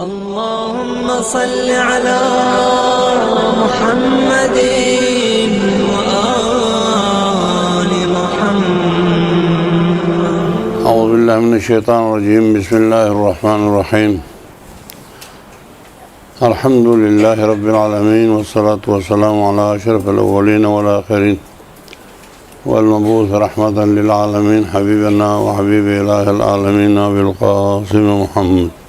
اللهم صل على محمد وآل محمد. اعوذ باللہ من الشیطان الرجیم. بسم اللہ الرحمن الرحیم. الحمد للہ رب العالمین والصلاة والسلام علی اشرف الاولین والآخرین والمبعوث رحمۃ للعالمین حبیبنا وحبیب الہ العالمین بالقاسم محمد.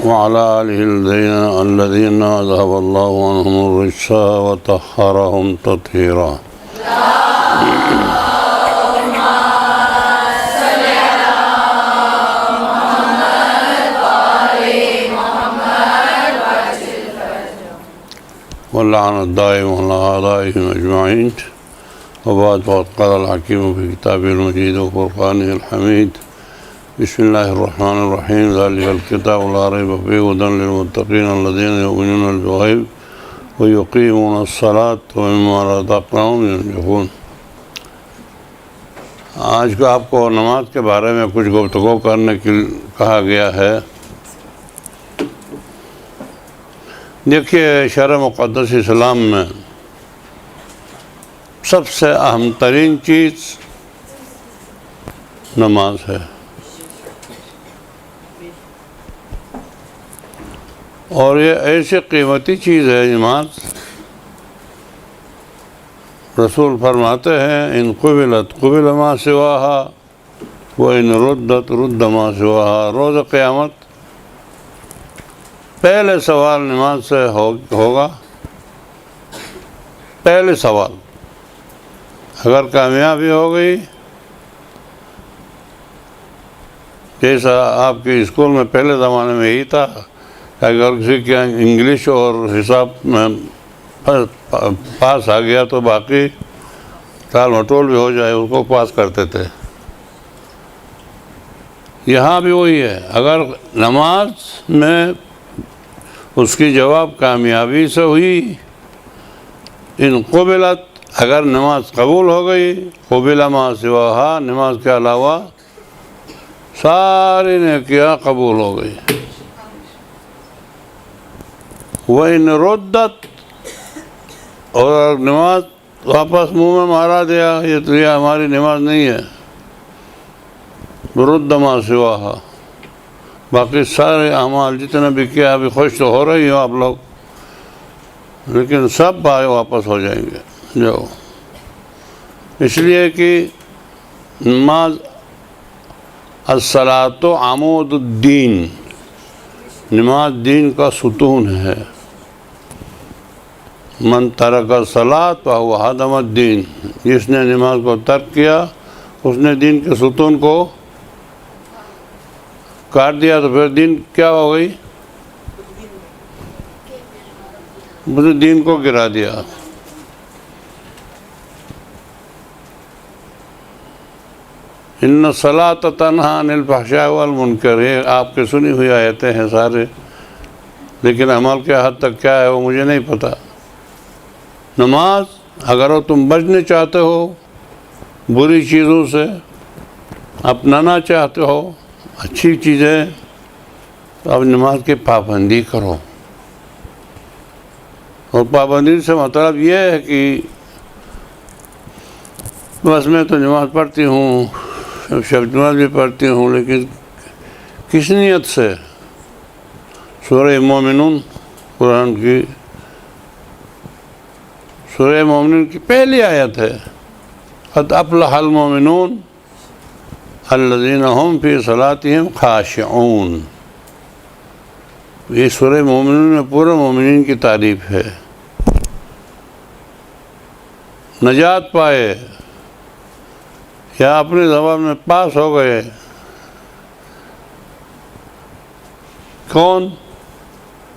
وعلى آله الذين أذهب الله عنهم الرجس وطهرهم تطهيرا. واللعن الدائم على أعدائهم أجمعين. وبعد فقد قال الحكيم في كتابه المجيد وفرقانه الحميد. بسم الله الرحمن الرحيم. ذلك الكتاب لا ريب فيه هدى للمتقين الذين يؤمنون بالغيب ويقيمون الصلاة ومما رزقناهم ينفقون. آج کو آپ کو نماز کے بارے میں کچھ گفتگو کرنے کے کہا گیا ہے. دیکھیے، شرع مقدس اسلام میں سب سے اہم ترین چیز نماز ہے. اور یہ ایسی قیمتی چیز ہے نماز. رسول فرماتے ہیں ان قبلت قبل ما سواہا وان ردت رد ما سواہا. روز قیامت پہلے سوال نماز سے ہوگا. پہلے سوال اگر کامیابی ہو گئی، جیسا آپ کے اسکول میں پہلے زمانے میں یہی تھا، اگر کسی کے انگلش اور حساب میں پاس آ گیا تو باقی ٹال مٹول بھی ہو جائے اس کو پاس کرتے تھے. یہاں بھی وہی ہے. اگر نماز میں اس کی جواب کامیابی سے ہوئی، ان قبلت، اگر نماز قبول ہو گئی، قبل ما سواہا، نماز کے علاوہ ساری نیکیاں قبول ہو گئی. وَإِنْ رُدَّتْ، اور نماز واپس منہ میں مارا دیا، یہ تو یہ ہماری نماز نہیں ہے، رُدَّ مَا سِوَاهَا، باقی سارے اعمال جتنے بھی کیا، ابھی خوش تو ہو رہی ہو آپ لوگ، لیکن سب واپس ہو جائیں گے. جو اس لیے کہ نماز الصلاۃ عمود الدین، نماز دین کا ستون ہے. من ترک الصلاۃ فہو ہدم الدین، جس نے نماز کو ترک کیا اس نے دین کے ستون کو کاٹ دیا. تو پھر دین کیا ہو گئی؟ دین کو گرا دیا. ان الصلاۃ تنہی عن الفحشاء والمنکر، یہ آپ کے سنی ہوئی آیتیں ہیں سارے، لیکن عمل کے حد تک کیا ہے وہ مجھے نہیں پتہ. نماز اگر تم بچنے چاہتے ہو بری چیزوں سے، اپنانا چاہتے ہو اچھی چیزیں، تو اب نماز کی پابندی کرو. اور پابندی سے مطلب یہ ہے کہ بس میں تو نماز پڑھتی ہوں، شب نماز بھی پڑھتی ہوں، لیکن کس نیت سے؟ سورہ مومنون، قرآن کی سورہ مومنون کی پہلی آیت ہے، قد افلح المومنون الذین هم فی صلاتهم خاشعون. یہ سورہ مومنون میں پورے مومنین کی تعریف ہے. نجات پائے یا اپنے زبان میں پاس ہو گئے. کون؟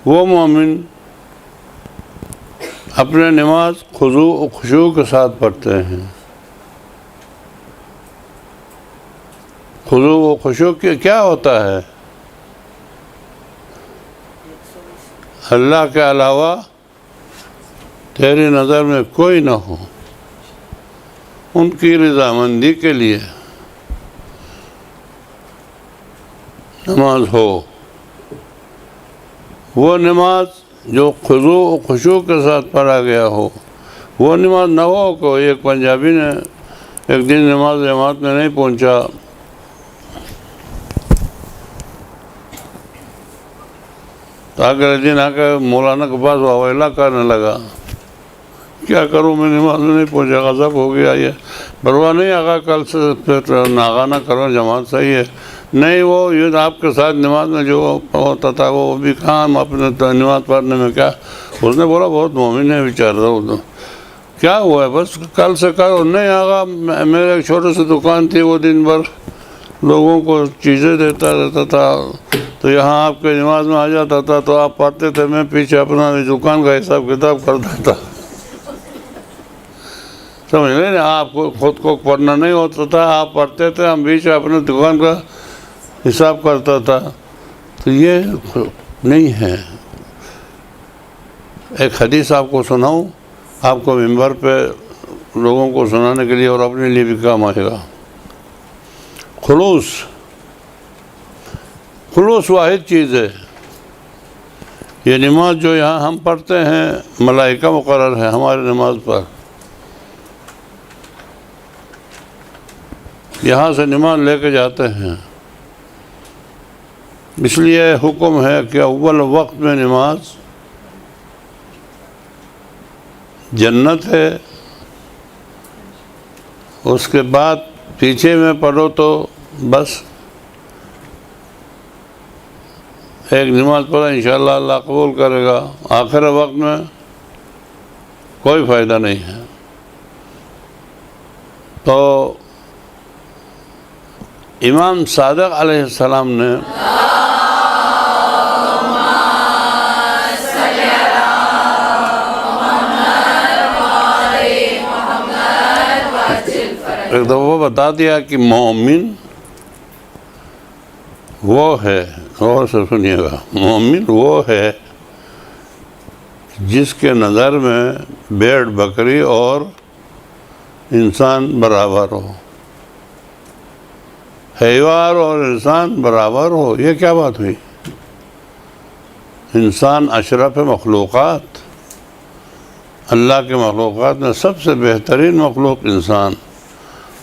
وہ مومن اپنے نماز خضوع و خشوع کے ساتھ پڑھتے ہیں. خضوع و خشوع کیا ہوتا ہے؟ اللہ کے علاوہ تیری نظر میں کوئی نہ ہو، ان کی رضامندی کے لیے نماز ہو، وہ نماز جو خضوع و خشوع کے ساتھ پڑھا گیا ہو، وہ نماز نہ ہو۔ کوئی ایک پنجابی نے ایک دن نماز جماعت میں نہیں پہنچا، تو اگلے دن آ کے مولانا کے پاس واویلا کرنے لگا، کیا کروں میں نماز میں نہیں پہنچا، غضب ہو گیا، یہ پرواہ نہیں آگا کل سے پھر ناغہ نہ کرو، جماعت صحیح ہے۔ نہیں، وہ یہ آپ کے ساتھ نماز میں جو ہوتا تھا وہ بھی کہاں، ہم اپنے نماز پڑھنے میں کیا۔ اس نے بولا بہت مومن ہے بیچارہ، وہ کیا ہوا ہے، بس کل سے کرو۔ نہیں آگا، میرے ایک چھوٹی سی دکان تھی، وہ دن بھر لوگوں کو چیزیں دیتا رہتا تھا، تو یہاں آپ کے نماز میں آ جاتا تھا تو آپ پڑھتے تھے، میں پیچھے اپنا دکان کا حساب کتاب کرتا تھا۔ سمجھ لیں نا، آپ کو خود کو پڑھنا نہیں ہوتا تھا، آپ پڑھتے تھے، ہم بیچ اپنے دکان کا حساب کرتا تھا۔ تو یہ نہیں ہے۔ ایک حدیث آپ کو سناؤں، آپ کو منبر پہ لوگوں کو سنانے کے لیے اور اپنے لیے بھی کام آئے گا۔ خلوص واحد چیز ہے۔ یہ نماز جو یہاں ہم پڑھتے ہیں، ملائکہ مقرر ہے ہماری نماز پر، یہاں سے نماز لے کے جاتے ہیں، اس لیے حکم ہے کہ اول وقت میں نماز جنت ہے، اس کے بعد پیچھے میں پڑھو تو بس ایک نماز پڑھا انشاءاللہ اللہ قبول کرے گا، آخر وقت میں کوئی فائدہ نہیں ہے۔ تو امام صادق علیہ السلام نے ایک دفعہ بتا دیا کہ مومن وہ ہے، غور سے سنیے گا، مومن وہ ہے جس کے نظر میں بھیڑ بکری اور انسان برابر ہو، حیوان اور انسان برابر ہو۔ یہ کیا بات ہوئی؟ انسان اشرف مخلوقات، اللہ کے مخلوقات میں سب سے بہترین مخلوق انسان۔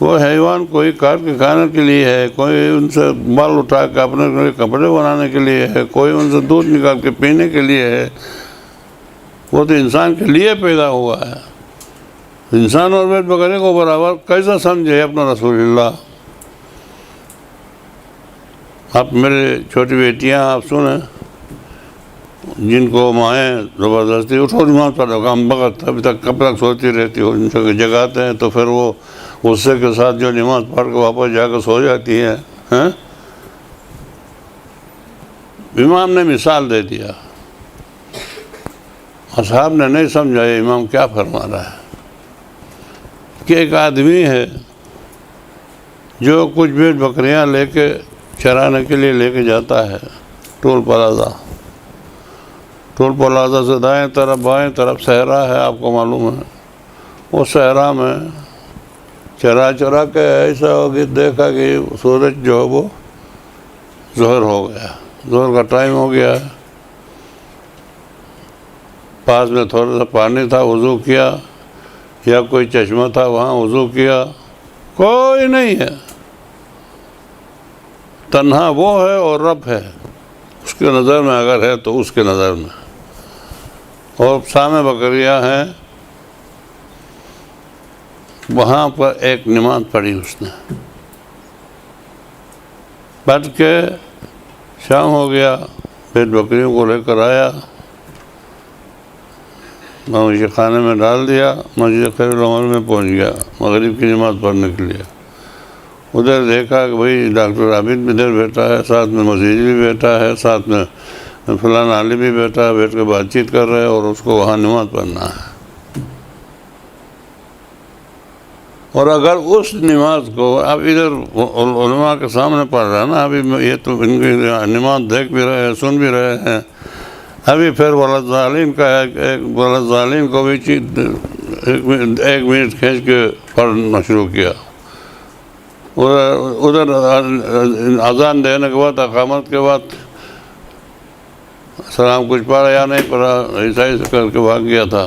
وہ حیوان کوئی کاٹ کے کھانے کے لیے ہے، کوئی ان سے بال اٹھا کے اپنے کپڑے بنانے کے لیے ہے، کوئی ان سے دودھ نکال کے پینے کے لیے ہے، وہ تو انسان کے لیے پیدا ہوا ہے۔ انسان اور بھیڑ بکری کو برابر کیسا سمجھے اپنا رسول اللہ؟ آپ میرے چھوٹی بیٹیاں آپ سنیں، جن کو مائیں زبردستی اٹھو نماز پڑھو، کام بغت ابھی تک کب تک سوتی رہتی ہو، ان سے جگاتے ہیں تو پھر وہ غصے کے ساتھ جو نماز پڑھ کے واپس جا کے سو جاتی ہے۔ امام نے مثال دے دیا، اصحاب نے نہیں سمجھا یہ امام کیا فرما رہا ہے، کہ ایک آدمی ہے جو کچھ بھیڑ بکریاں لے کے چرانے کے لیے لے کے جاتا ہے ٹول پلازہ سے دائیں طرف بائیں طرف صحرا ہے، آپ کو معلوم ہے۔ اس صحرا میں چرا کے ایسا ہو گیا، دیکھا کہ سورج جو ہے وہ ظہر ہو گیا، ظہر کا ٹائم ہو گیا ہے، پاس میں تھوڑا سا پانی تھا، وضو کیا، یا کوئی چشمہ تھا وہاں وضو کیا، کوئی نہیں ہے، تنہا وہ ہے اور رب ہے، اس کے نظر میں اگر ہے تو اس کے نظر میں، اور سامنے بکریاں ہیں۔ وہاں پر ایک نماز پڑھی اس نے، پڑھ کے شام ہو گیا، پھر بکریوں کو لے کر آیا، مویشی خانے میں ڈال دیا، مسجد خیر العمر میں پہنچ گیا مغرب کی نماز پڑھنے کے لیے۔ ادھر دیکھا کہ بھائی ڈاکٹر عابد بھی ادھر بیٹھا ہے، ساتھ میں مزید بھی بیٹھا ہے، ساتھ میں فلاں عالم بھی بیٹھا ہے، بیٹھ کے بات چیت کر رہے ہیں، اور اس کو وہاں نماز پڑھنا ہے۔ اور اگر اس نماز کو اب ادھر علماء کے سامنے پڑھ رہا ہے نا، ابھی یہ تو ان کی نماز دیکھ بھی رہے ہیں، سن بھی رہے ہیں، ابھی پھر ولدالین کا ایک ولدالین کو بھی ایک منٹ کھینچ کے پڑھنا شروع کیا. ادھر اذان دینے کے بعد اقامت کے بعد سلام کچھ پڑھا یا نہیں پڑھا عیسائی سے کر کے بھاگ گیا تھا.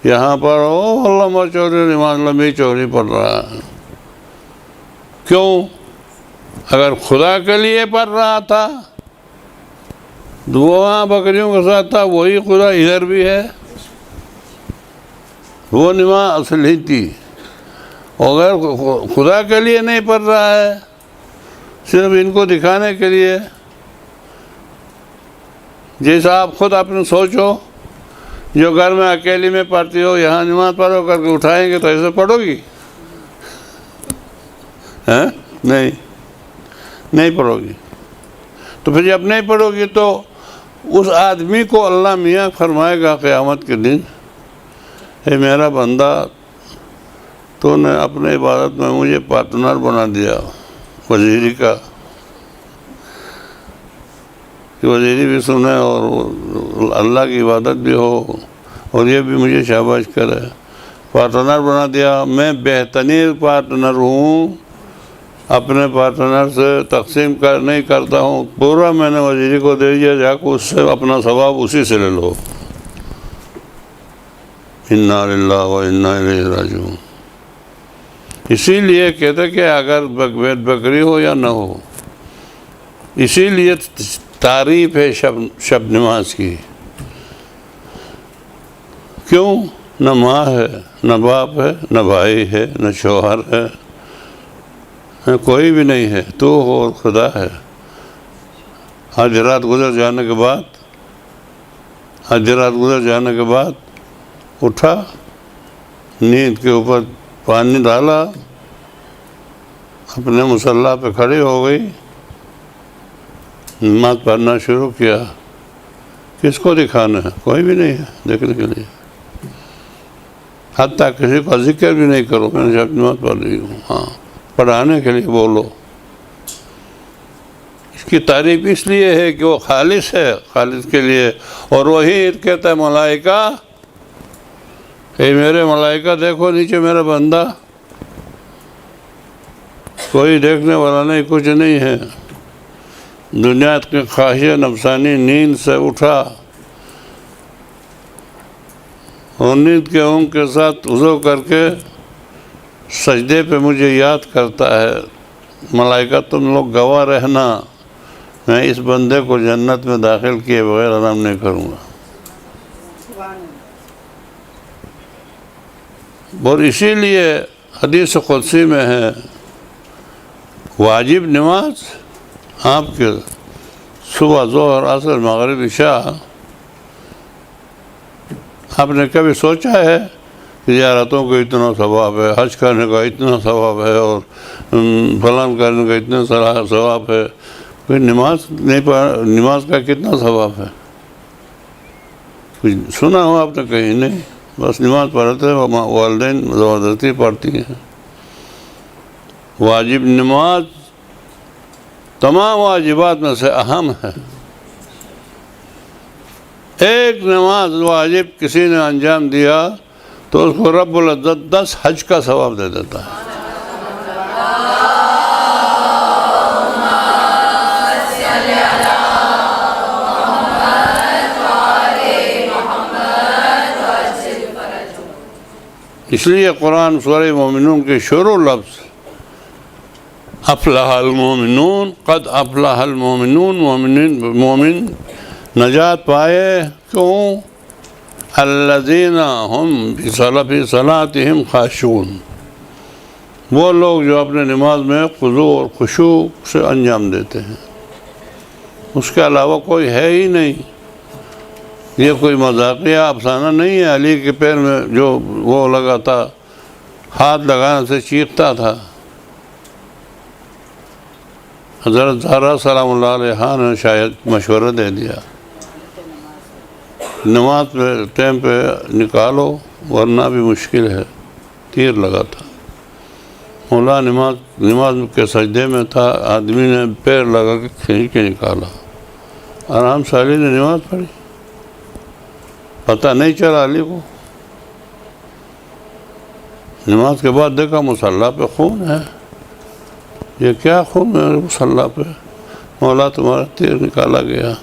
یہاں پر علامہ چوری نماز لمبی چوری پڑھ رہا ہے. کیوں؟ اگر خدا کے لیے پڑھ رہا تھا وہاں بکریوں کے ساتھ تھا، وہی خدا ادھر بھی ہے. وہ نماز اصلی تھی. اگر خدا کے لیے نہیں پڑھ رہا ہے، صرف ان کو دکھانے کے لیے، جیسا آپ خود اپنے سوچو، جو گھر میں اکیلی میں پڑھتی ہو، یہاں نماز پڑھو کر کے اٹھائیں گے تو ایسے پڑھو گی؟ نہیں پڑھو گی. تو پھر جب نہیں پڑھو گی تو اس آدمی کو اللہ میاں فرمائے گا قیامت کے دن، اے میرا بندہ، تو نے اپنے عبادت میں مجھے پارٹنر بنا دیا وزیری کا، کہ وزیری بھی سنے اور اللہ کی عبادت بھی ہو اور یہ بھی مجھے شاباش کرے. پارٹنر بنا دیا. میں بہترین پارٹنر ہوں، اپنے پارٹنر سے تقسیم نہیں کرتا ہوں، پورا میں نے وزیری کو دے دیا، جا کے اس سے اپنا ثواب اسی سے لے لو. انا للہ و انا الیہ راجعون. اسی لیے کہتے کہ اگر بکری ہو یا نہ ہو، اسی لیے تعریف ہے شب نماز کی. کیوں؟ نہ ماں ہے، نہ باپ ہے، نہ بھائی ہے، نہ شوہر ہے، کوئی بھی نہیں ہے، تو ہو اور خدا ہے. آج رات گزر جانے کے بعد اٹھا، نیند کے اوپر پانی ڈالا، اپنے مصلی پہ کھڑی ہو گئی، نماز پڑھنا شروع کیا. کس کو دکھانا ہے؟ کوئی بھی نہیں ہے دیکھنے کے لیے. حتیٰ کسی کا ذکر بھی نہیں کرو، میں نے جب نماز پڑھ رہی ہوں. ہاں، پڑھانے کے لیے بولو. اس کی تعریف اس لیے ہے کہ وہ خالص ہے، خالص کے لیے. اور وہی کہتا ہے ملائکہ، اے میرے ملائکہ دیکھو نیچے میرا بندہ، کوئی دیکھنے والا نہیں، کچھ نہیں ہے. دنیا کی خواہش نفسانی نیند سے اٹھا اور نیند کے اونگ کے ساتھ وضو کر کے سجدے پہ مجھے یاد کرتا ہے. ملائکہ تم لوگ گواہ رہنا، میں اس بندے کو جنت میں داخل کیے بغیر آرام نہیں کروں گا. اور اسی لیے حدیث قدسی میں ہے، واجب نماز آپ کے صبح، ظہر، عصر، مغرب، عشاء. آپ نے کبھی سوچا ہے کہ زیارتوں کو اتنا ثواب ہے، حج کرنے کا اتنا ثواب ہے، اور فلان کرنے کا اتنا ثواب ہے، پھر نماز کا کتنا ثواب ہے؟ کچھ سنا ہو آپ نے؟ کہیں نہیں. بس نماز پڑھتے ہیں، والدین زبردستی پڑھتی ہیں. واجب نماز تمام واجبات میں سے اہم ہے. ایک نماز واجب کسی نے انجام دیا تو اس کو رب العزت 10 حج کا ثواب دے دیتا ہے. اس لیے قرآن سورہ مومنون کے شروع لفظ افلح المومنون، قد افلح المومنون، مومن نجات پائے. کیوں؟ الذین هم فی صلاتہم خاشعون، وہ لوگ جو اپنے نماز میں خضوع اور خشوع سے انجام دیتے ہیں. اس کے علاوہ کوئی ہے ہی نہیں. یہ کوئی مذاقیہ افسانہ نہیں ہے. علی کے پیر میں جو وہ لگا تھا، ہاتھ لگانے سے چیختا تھا، حضرت زہرا سلام اللہ علیہ نے شاید مشورہ دے دیا، نماز پہ ٹائم پہ نکالو ورنہ بھی مشکل ہے. تیر لگا تھا. مولا نماز کے سجدے میں تھا، آدمی نے پیر لگا کے کھینچ کے نکالا. آرام سے علی نے نماز پڑھی. پتہ نہیں چلا علی کو. نماز کے بعد دیکھا مصلی پہ خون ہے. یہ کیا خون ہے مصلی پہ؟ مولا تمہارا تیر نکالا گیا.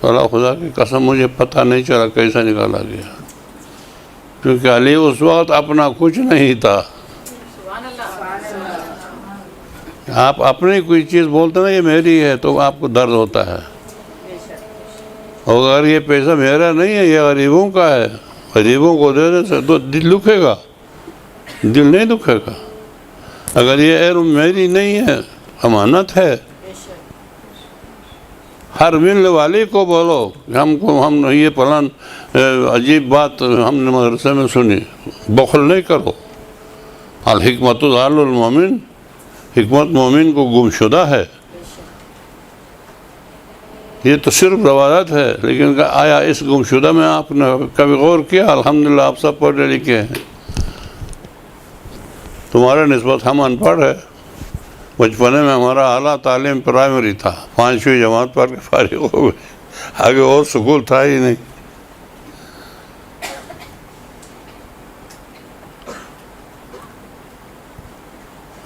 اللہ خدا کی قسم مجھے پتہ نہیں چلا کیسا نکالا گیا، کیونکہ علی اس وقت اپنا کچھ نہیں تھا. آپ اپنی کوئی چیز بولتے نا یہ میری ہے تو آپ کو درد ہوتا ہے. اور اگر یہ پیسہ میرا نہیں ہے، یہ غریبوں کا ہے، غریبوں کو دینے سے تو دل دکھے گا، دل نہیں دکھے گا. اگر یہ علم میری نہیں ہے، امانت ہے. ہر ملنے والے کو بولو کہ ہم نے یہ پلان عجیب بات ہم نے مدرسے میں سنی. بخل نہیں کرو. الحکمت ضال المومن، حکمت مومن کو گمشدہ ہے. یہ تو صرف روایت ہے، لیکن آیا اس گمشدہ میں آپ نے کبھی غور کیا؟ الحمدللہ آپ سب پڑھے لکھے ہیں. تمہارے نسبت ہم ان پڑھ ہے. بچپنے میں ہمارا اعلیٰ تعلیم پرائمری تھا، 5ویں جماعت پڑھ کے فارغ ہو گئے، آگے اور سکول تھا ہی نہیں.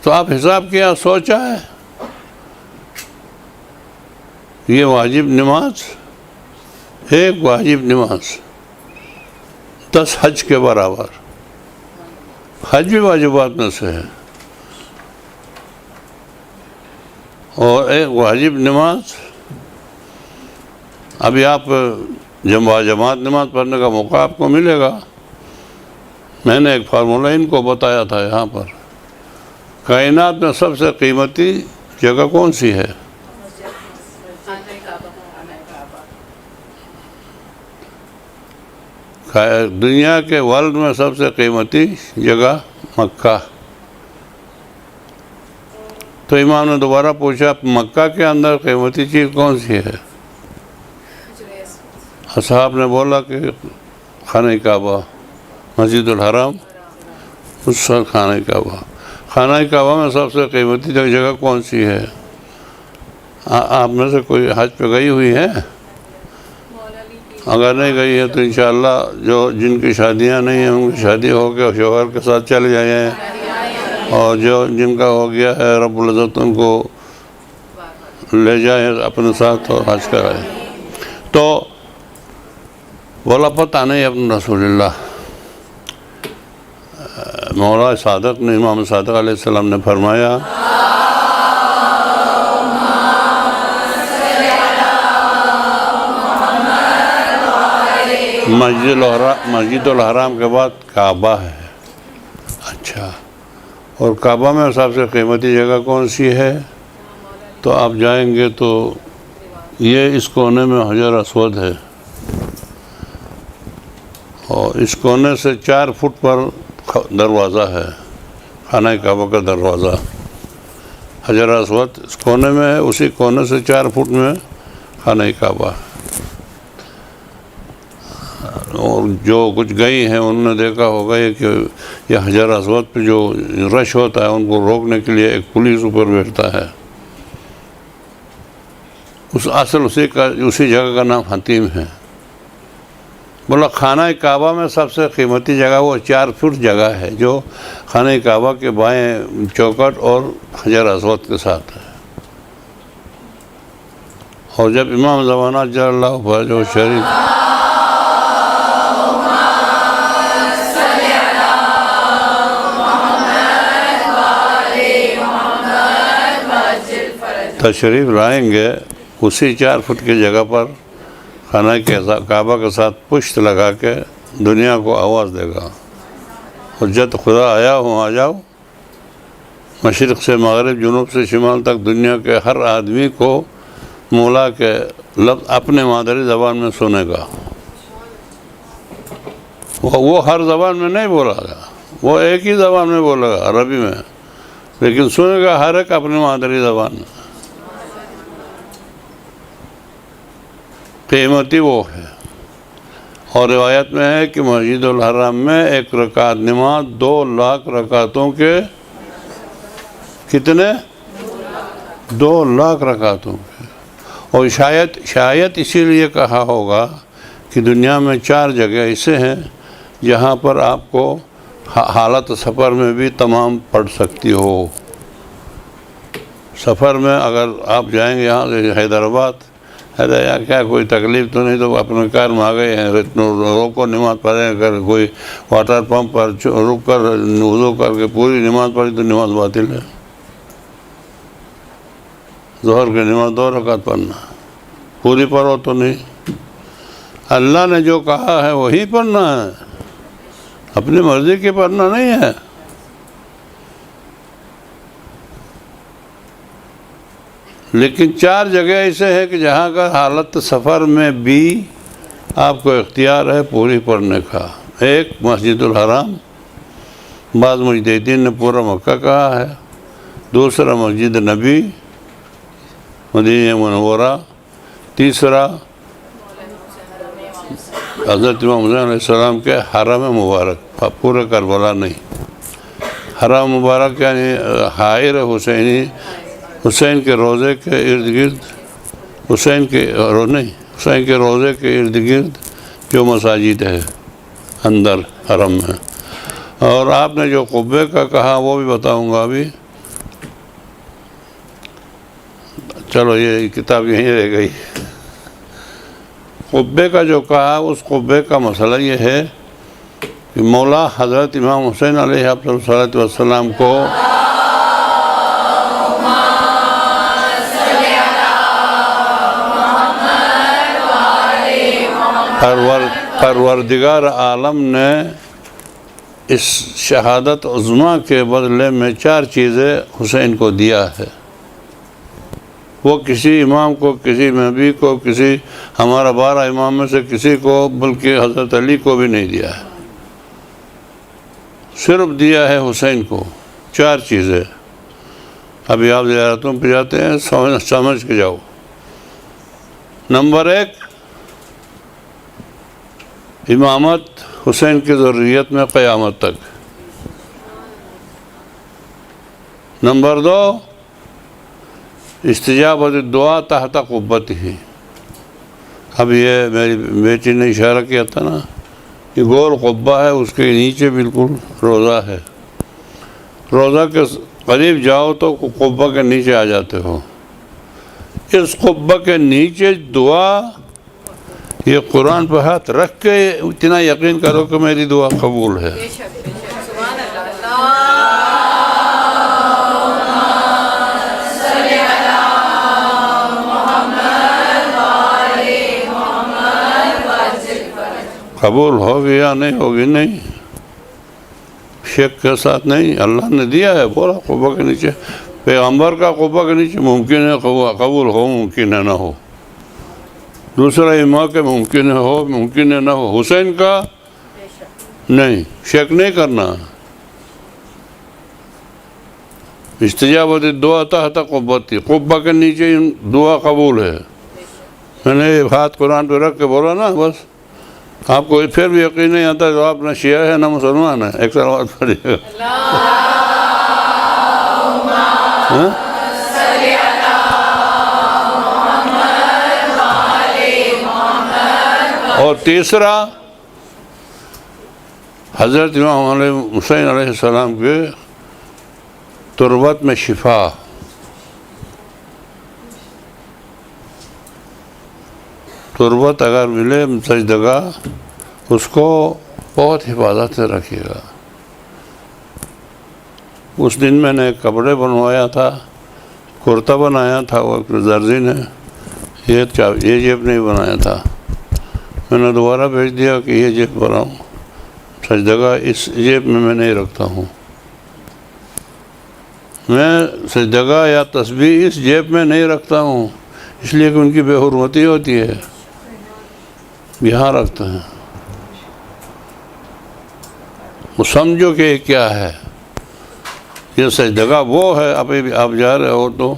تو آپ حساب کیا سوچا ہے؟ یہ واجب نماز، ایک واجب نماز 10 حج کے برابر. حج بھی واجبات میں سے ہے. اور ایک واجب نماز. ابھی آپ جماعت نماز پڑھنے کا موقع آپ کو ملے گا. میں نے ایک فارمولہ ان کو بتایا تھا یہاں پر. کائنات میں سب سے قیمتی جگہ کون سی ہے؟ دنیا کے ورلڈ میں سب سے قیمتی جگہ مکہ. تو امام نے دوبارہ پوچھا مکہ کے اندر قیمتی چیز کون سی ہے؟ اصحاب نے بولا کہ خانہ کعبہ، مسجد الحرام، اس وقت خانہ کعبہ. خانہ کعبہ میں سب سے قیمتی جگہ کون سی ہے؟ آپ میں سے کوئی حج پہ گئی ہوئی ہے؟ اگر نہیں گئی ہے تو انشاءاللہ جن کی شادیاں نہیں ہیں ان کی شادی ہو کے شوہر کے ساتھ چلے جائیں، اور جن کا ہو گیا ہے رب العزت ان کو لے جائیں اپنے ساتھ اور حج کرائیں. تو بولا پتہ نہیں اپنے رسول اللہ. مولا صادق نے، امام صادق علیہ السلام نے فرمایا مسجد الحرام کے بعد کعبہ ہے. اچھا، اور کعبہ میں سب سے قیمتی جگہ کون سی ہے؟ تو آپ جائیں گے تو یہ اس کونے میں حجر اسود ہے، اور اس کونے سے 4 فٹ پر دروازہ ہے، خانہ کعبہ کا دروازہ. حجر اسود اس کونے میں ہے، اسی کونے سے 4 فٹ میں خانہ کعبہ. اور جو کچھ گئی ہیں انہوں نے دیکھا ہوگا کہ یہ حجر اسود پہ جو رش ہوتا ہے ان کو روکنے کے لیے ایک پولیس اوپر بیٹھتا ہے. اسی جگہ کا نام حتیم ہے. بولا خانہ کعبہ میں سب سے قیمتی جگہ وہ 4 فٹ جگہ ہے جو خانہ کعبہ کے بائیں چوکٹ اور حجر اسود کے ساتھ ہے. اور جب امام زمانہ جل اللہ عنہ جو شریف تشریف لائیں گے، اسی 4 فٹ کی جگہ پر خانہ کعبہ کے ساتھ پشت لگا کے دنیا کو آواز دے گا، حجت خدا آیا ہوں آ جاؤ. مشرق سے مغرب، جنوب سے شمال تک دنیا کے ہر آدمی کو مولا کے لفظ اپنے مادری زبان میں سنے گا. وہ ہر زبان میں نہیں بولا گا، وہ ایک ہی زبان میں بولے گا، عربی میں، لیکن سنے گا ہر ایک اپنی مادری زبان میں. قیمتی وہ ہے. اور روایت میں ہے کہ مسجد الحرام میں 1 رکعت نماز 2 لاکھ رکعتوں کے کتنے؟ 2 لاکھ رکعتوں کے. اور شاید اسی لیے کہا ہوگا کہ دنیا میں 4 جگہ ایسے ہیں جہاں پر آپ کو حالت سفر میں بھی تمام پڑھ سکتی ہو۔ سفر میں اگر آپ جائیں گے یہاں سے حیدرآباد، یا کیا کوئی تکلیف تو نہیں، تو اپنے کار میں آ گئے ہیں، روکو نماز پڑھیں، اگر کوئی واٹر پمپ پر رک کر وضو کر کے پوری نماز پڑھی تو نماز باطل ہے۔ ظہر کی نماز 2 رکعت پڑھنا، پوری پڑھو تو نہیں۔ اللہ نے جو کہا ہے وہی پڑھنا ہے، اپنی مرضی کے پڑھنا نہیں ہے۔ لیکن 4 جگہ ایسے ہیں کہ جہاں کا حالت سفر میں بھی آپ کو اختیار ہے پوری پڑھنے کا۔ ایک مسجد الحرام، بعض مجددین نے پورا مکہ کہا ہے۔ دوسرا مسجد نبی مدینہ منورہ۔ تیسرا حضرت امام حسین علیہ السلام کے حرم مبارک، پورے کربلا نہیں، حرم مبارک یعنی حائر حسینی، حسین کے روضے کے ارد گرد، حسین کے روضے کے ارد گرد جو مساجد ہے اندر حرم میں۔ اور آپ نے جو قبے کا کہا وہ بھی بتاؤں گا ابھی، چلو یہ کتاب یہیں رہ گئی۔ قبے کا جو کہا، اس قبے کا مسئلہ یہ ہے کہ مولا حضرت امام حسین علیہ السلام کو پروردگار عالم نے اس شہادت عظمیٰ کے بدلے میں 4 چیزیں حسین کو دیا ہے۔ وہ کسی امام کو، کسی نبی کو، کسی ہمارا 12 امام میں سے کسی کو، بلکہ حضرت علی کو بھی نہیں دیا ہے، صرف دیا ہے حسین کو 4 چیزیں۔ ابھی آپ زیارتوں پہ جاتے ہیں، سمجھ کے جاؤ۔ نمبر 1، امامت حسین کی ذریت میں قیامت تک۔ نمبر 2، استجابت الدعا تحت قبتہ۔ اب یہ میری بیٹی نے اشارہ کیا تھا نا، یہ گول قبہ ہے، اس کے نیچے بالکل روضہ ہے۔ روضہ کے قریب جاؤ تو قبہ کے نیچے آ جاتے ہو۔ اس قبہ کے نیچے دعا، یہ قرآن پہ ہاتھ رکھ کے اتنا یقین کرو کہ میری دعا قبول ہے۔ قبول ہوگی یا نہیں ہوگی نہیں، شک کے ساتھ نہیں، اللہ نے دیا ہے پورا قبہ کے نیچے۔ پیغمبر کا قبہ کے نیچے ممکن ہے قبول ہو، ممکن ہے نہ ہو۔ دوسرا امام کے ممکن ہے ہو، ممکن ہے نہ ہو۔ حسین کا نہیں، شک نہیں کرنا۔ استجابت الدعا تحت قبتہ، قبہ کے نیچے دعا قبول ہے۔ میں نے ہاتھ قرآن پہ رکھ کے بولا نا، بس آپ کو پھر بھی یقین نہیں آتا تو آپ نہ شیعہ ہے نہ مسلمان ہے۔ ایک سلوات پڑھیے گا۔ اور تیسرا، حضرت امام حسین علیہ السلام کے تربت میں شفا۔ تربت اگر ملے سجدگاہ، اس کو بہت حفاظت سے رکھیے گا۔ اس دن میں نے کپڑے بنوایا تھا، کرتا بنایا تھا، وہ درزی نے یہ جیب نہیں بنایا تھا۔ میں نے دوبارہ بھیج دیا کہ یہ جیب بناؤں، سجدگاہ اس جیب میں میں نہیں رکھتا ہوں۔ میں سجدگاہ یا تسبیح اس جیب میں نہیں رکھتا ہوں، اس لیے کہ ان کی بے حرمتی ہوتی ہے، یہاں رکھتے ہیں۔ وہ سمجھو کہ کیا ہے یہ سجدگاہ، وہ ہے، ابھی آپ جا رہے ہو تو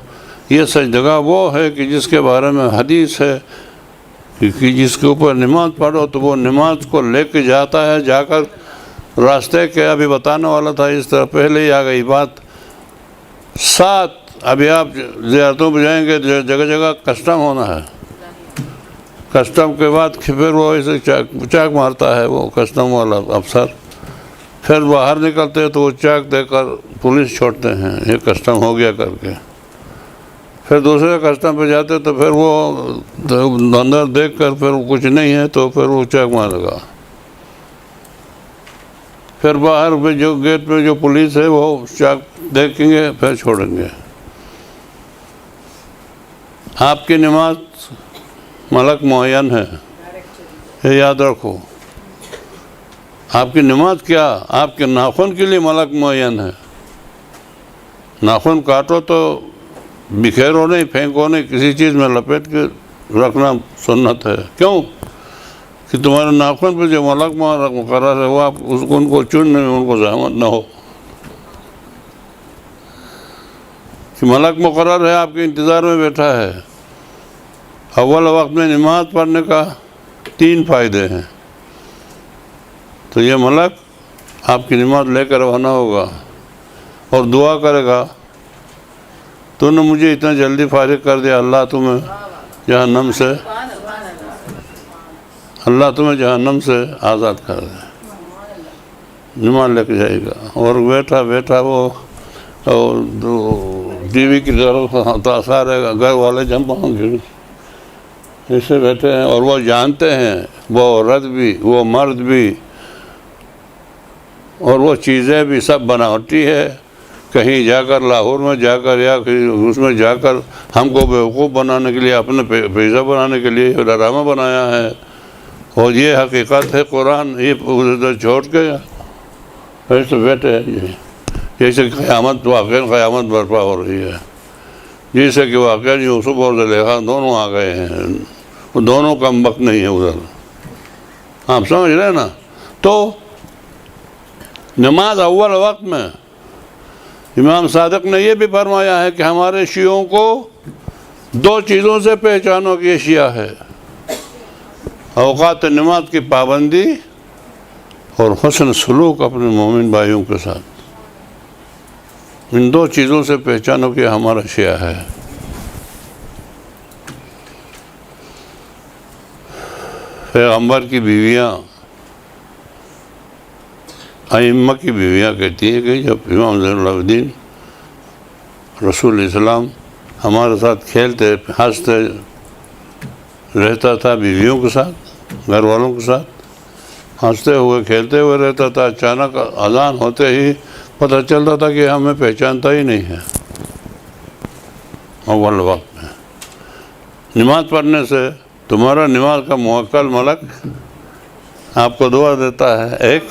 یہ سجدگاہ وہ ہے کہ جس کے بارے میں حدیث ہے کہ جس کے اوپر نماز پڑھو تو وہ نماز کو لے کے جاتا ہے، جا کر راستے کے ابھی بتانے والا تھا، اس طرح پہلے ہی آ گئی بات، 7 ابھی آپ زیارتوں پہ جائیں گے جگہ جگہ کسٹم ہونا ہے، کسٹم کے بعد پھر وہ ایسے چاک مارتا ہے وہ کسٹم والا افسر، پھر باہر نکلتے ہیں تو وہ چاک دے کر پولیس چھوڑتے ہیں یہ کسٹم ہو گیا کر کے، پھر دوسرے کسٹم پہ جاتے تو پھر وہ اندر دیکھ کر پھر کچھ نہیں ہے تو پھر وہ چاک مارے گا، پھر باہر پہ جو گیٹ پہ جو پولیس ہے وہ چاک دیکھیں گے پھر چھوڑیں گے۔ آپ کی نماز ملک معین ہے، یہ یاد رکھو، آپ کی نماز کیا، آپ کے ناخن کے لیے ملک معین ہے، ناخن کاٹو تو بکھیرو نہیں، پھینکو نہیں، کسی چیز میں لپیٹ کے رکھنا سنت ہے، کیوں کہ تمہارے ناخن پہ جو ملک مقرر ہے وہ آپ ان کو چننے میں ان کو زحمت نہ ہو، کہ ملک مقرر ہے آپ کے انتظار میں بیٹھا ہے۔ اول وقت میں نماز پڑھنے کا 3 فائدے ہیں، تو یہ ملک آپ کی نماز لے کر روانہ ہوگا اور دعا کرے گا، تو نے مجھے اتنا جلدی فارغ کر دیا، اللہ تمہیں جہنم سے آزاد کر دے، نماز لے کے جائے گا۔ اور بیٹھا وہ ٹی وی کی طرف سارے گھر والے جمع ہوں گے، ایسے بیٹھے ہیں، اور وہ جانتے ہیں وہ عورت بھی وہ مرد بھی اور وہ چیزیں بھی سب بناوٹی ہے، کہیں جا کر لاہور میں جا کر یا اس میں جا کر ہم کو بیوقوف بنانے کے لیے، اپنے پیسہ بنانے کے لیے ڈرامہ بنایا ہے، اور یہ حقیقت ہے قرآن، یہ ادھر چھوڑ کے ایسے بیٹھے ہیں، جیسے قیامت برپا ہو رہی ہے، جیسے کہ واقعہ یوسف اور زلیخا دونوں آ گئے ہیں، وہ دونوں کم وقت نہیں ہے ادھر، آپ سمجھ رہے ہیں نا۔ تو نماز اول وقت میں امام صادق نے یہ بھی فرمایا ہے کہ ہمارے شیعوں کو 2 چیزوں سے پہچانو کہ یہ شیعہ ہے، اوقات نماز کی پابندی اور حسن سلوک اپنے مومن بھائیوں کے ساتھ، ان 2 چیزوں سے پہچانو کہ ہمارا شیعہ ہے۔ پیغمبر کی بیویاں، ائمہ کی بیویاں کہتی ہیں کہ جب امام زین العابدین رسول اسلام ہمارے ساتھ کھیلتے ہنستے رہتا تھا، بیویوں کے ساتھ، گھر والوں کے ساتھ ہنستے ہوئے کھیلتے ہوئے رہتا تھا، اچانک اذان ہوتے ہی پتہ چلتا تھا کہ ہمیں پہچانتا ہی نہیں ہے۔ اول وقت میں نماز پڑھنے سے تمہارا نماز کا موکل ملک آپ کو دعا دیتا ہے، ایک۔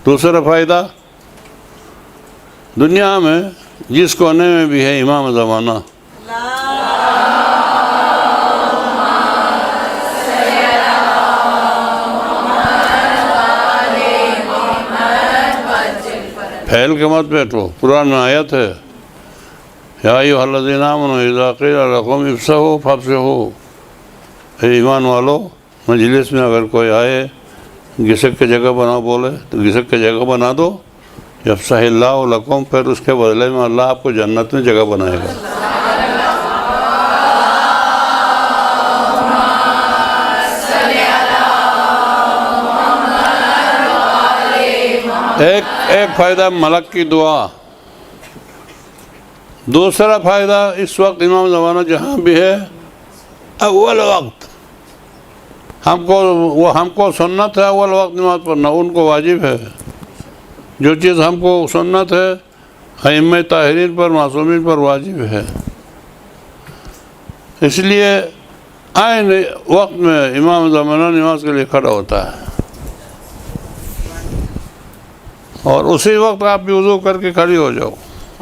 دوسرا فائدہ، دنیا میں جس کونے میں بھی ہے امام زمانہ، پھیل کے مت بیٹھو، قرآن میں آیت ہے، یا ایھا الذین آمنوا اذا قیل لکم افصحوا فافصحوا، اے ایمان والو، مجلس میں اگر کوئی آئے گھسک کے جگہ بنا بولے تو گھسک کے جگہ بنا دو، یفصح اللہ لکم، پھر اس کے بدلے میں اللہ آپ کو جنت میں جگہ بنائے گا۔ ایک فائدہ ملک کی دعا۔ دوسرا فائدہ، اس وقت امام زمانہ جہاں بھی ہے، اول وقت ہم کو سنت ہے اول وقت نماز پڑھنا، ان کو واجب ہے۔ جو چیز ہم کو سنت ہے ائمہ طاہرین پر، معصومین پر واجب ہے، اس لیے عین وقت میں امام زمانہ نماز کے لیے کھڑا ہوتا ہے، اور اسی وقت آپ بھی وضو کر کے کھڑی ہو جاؤ،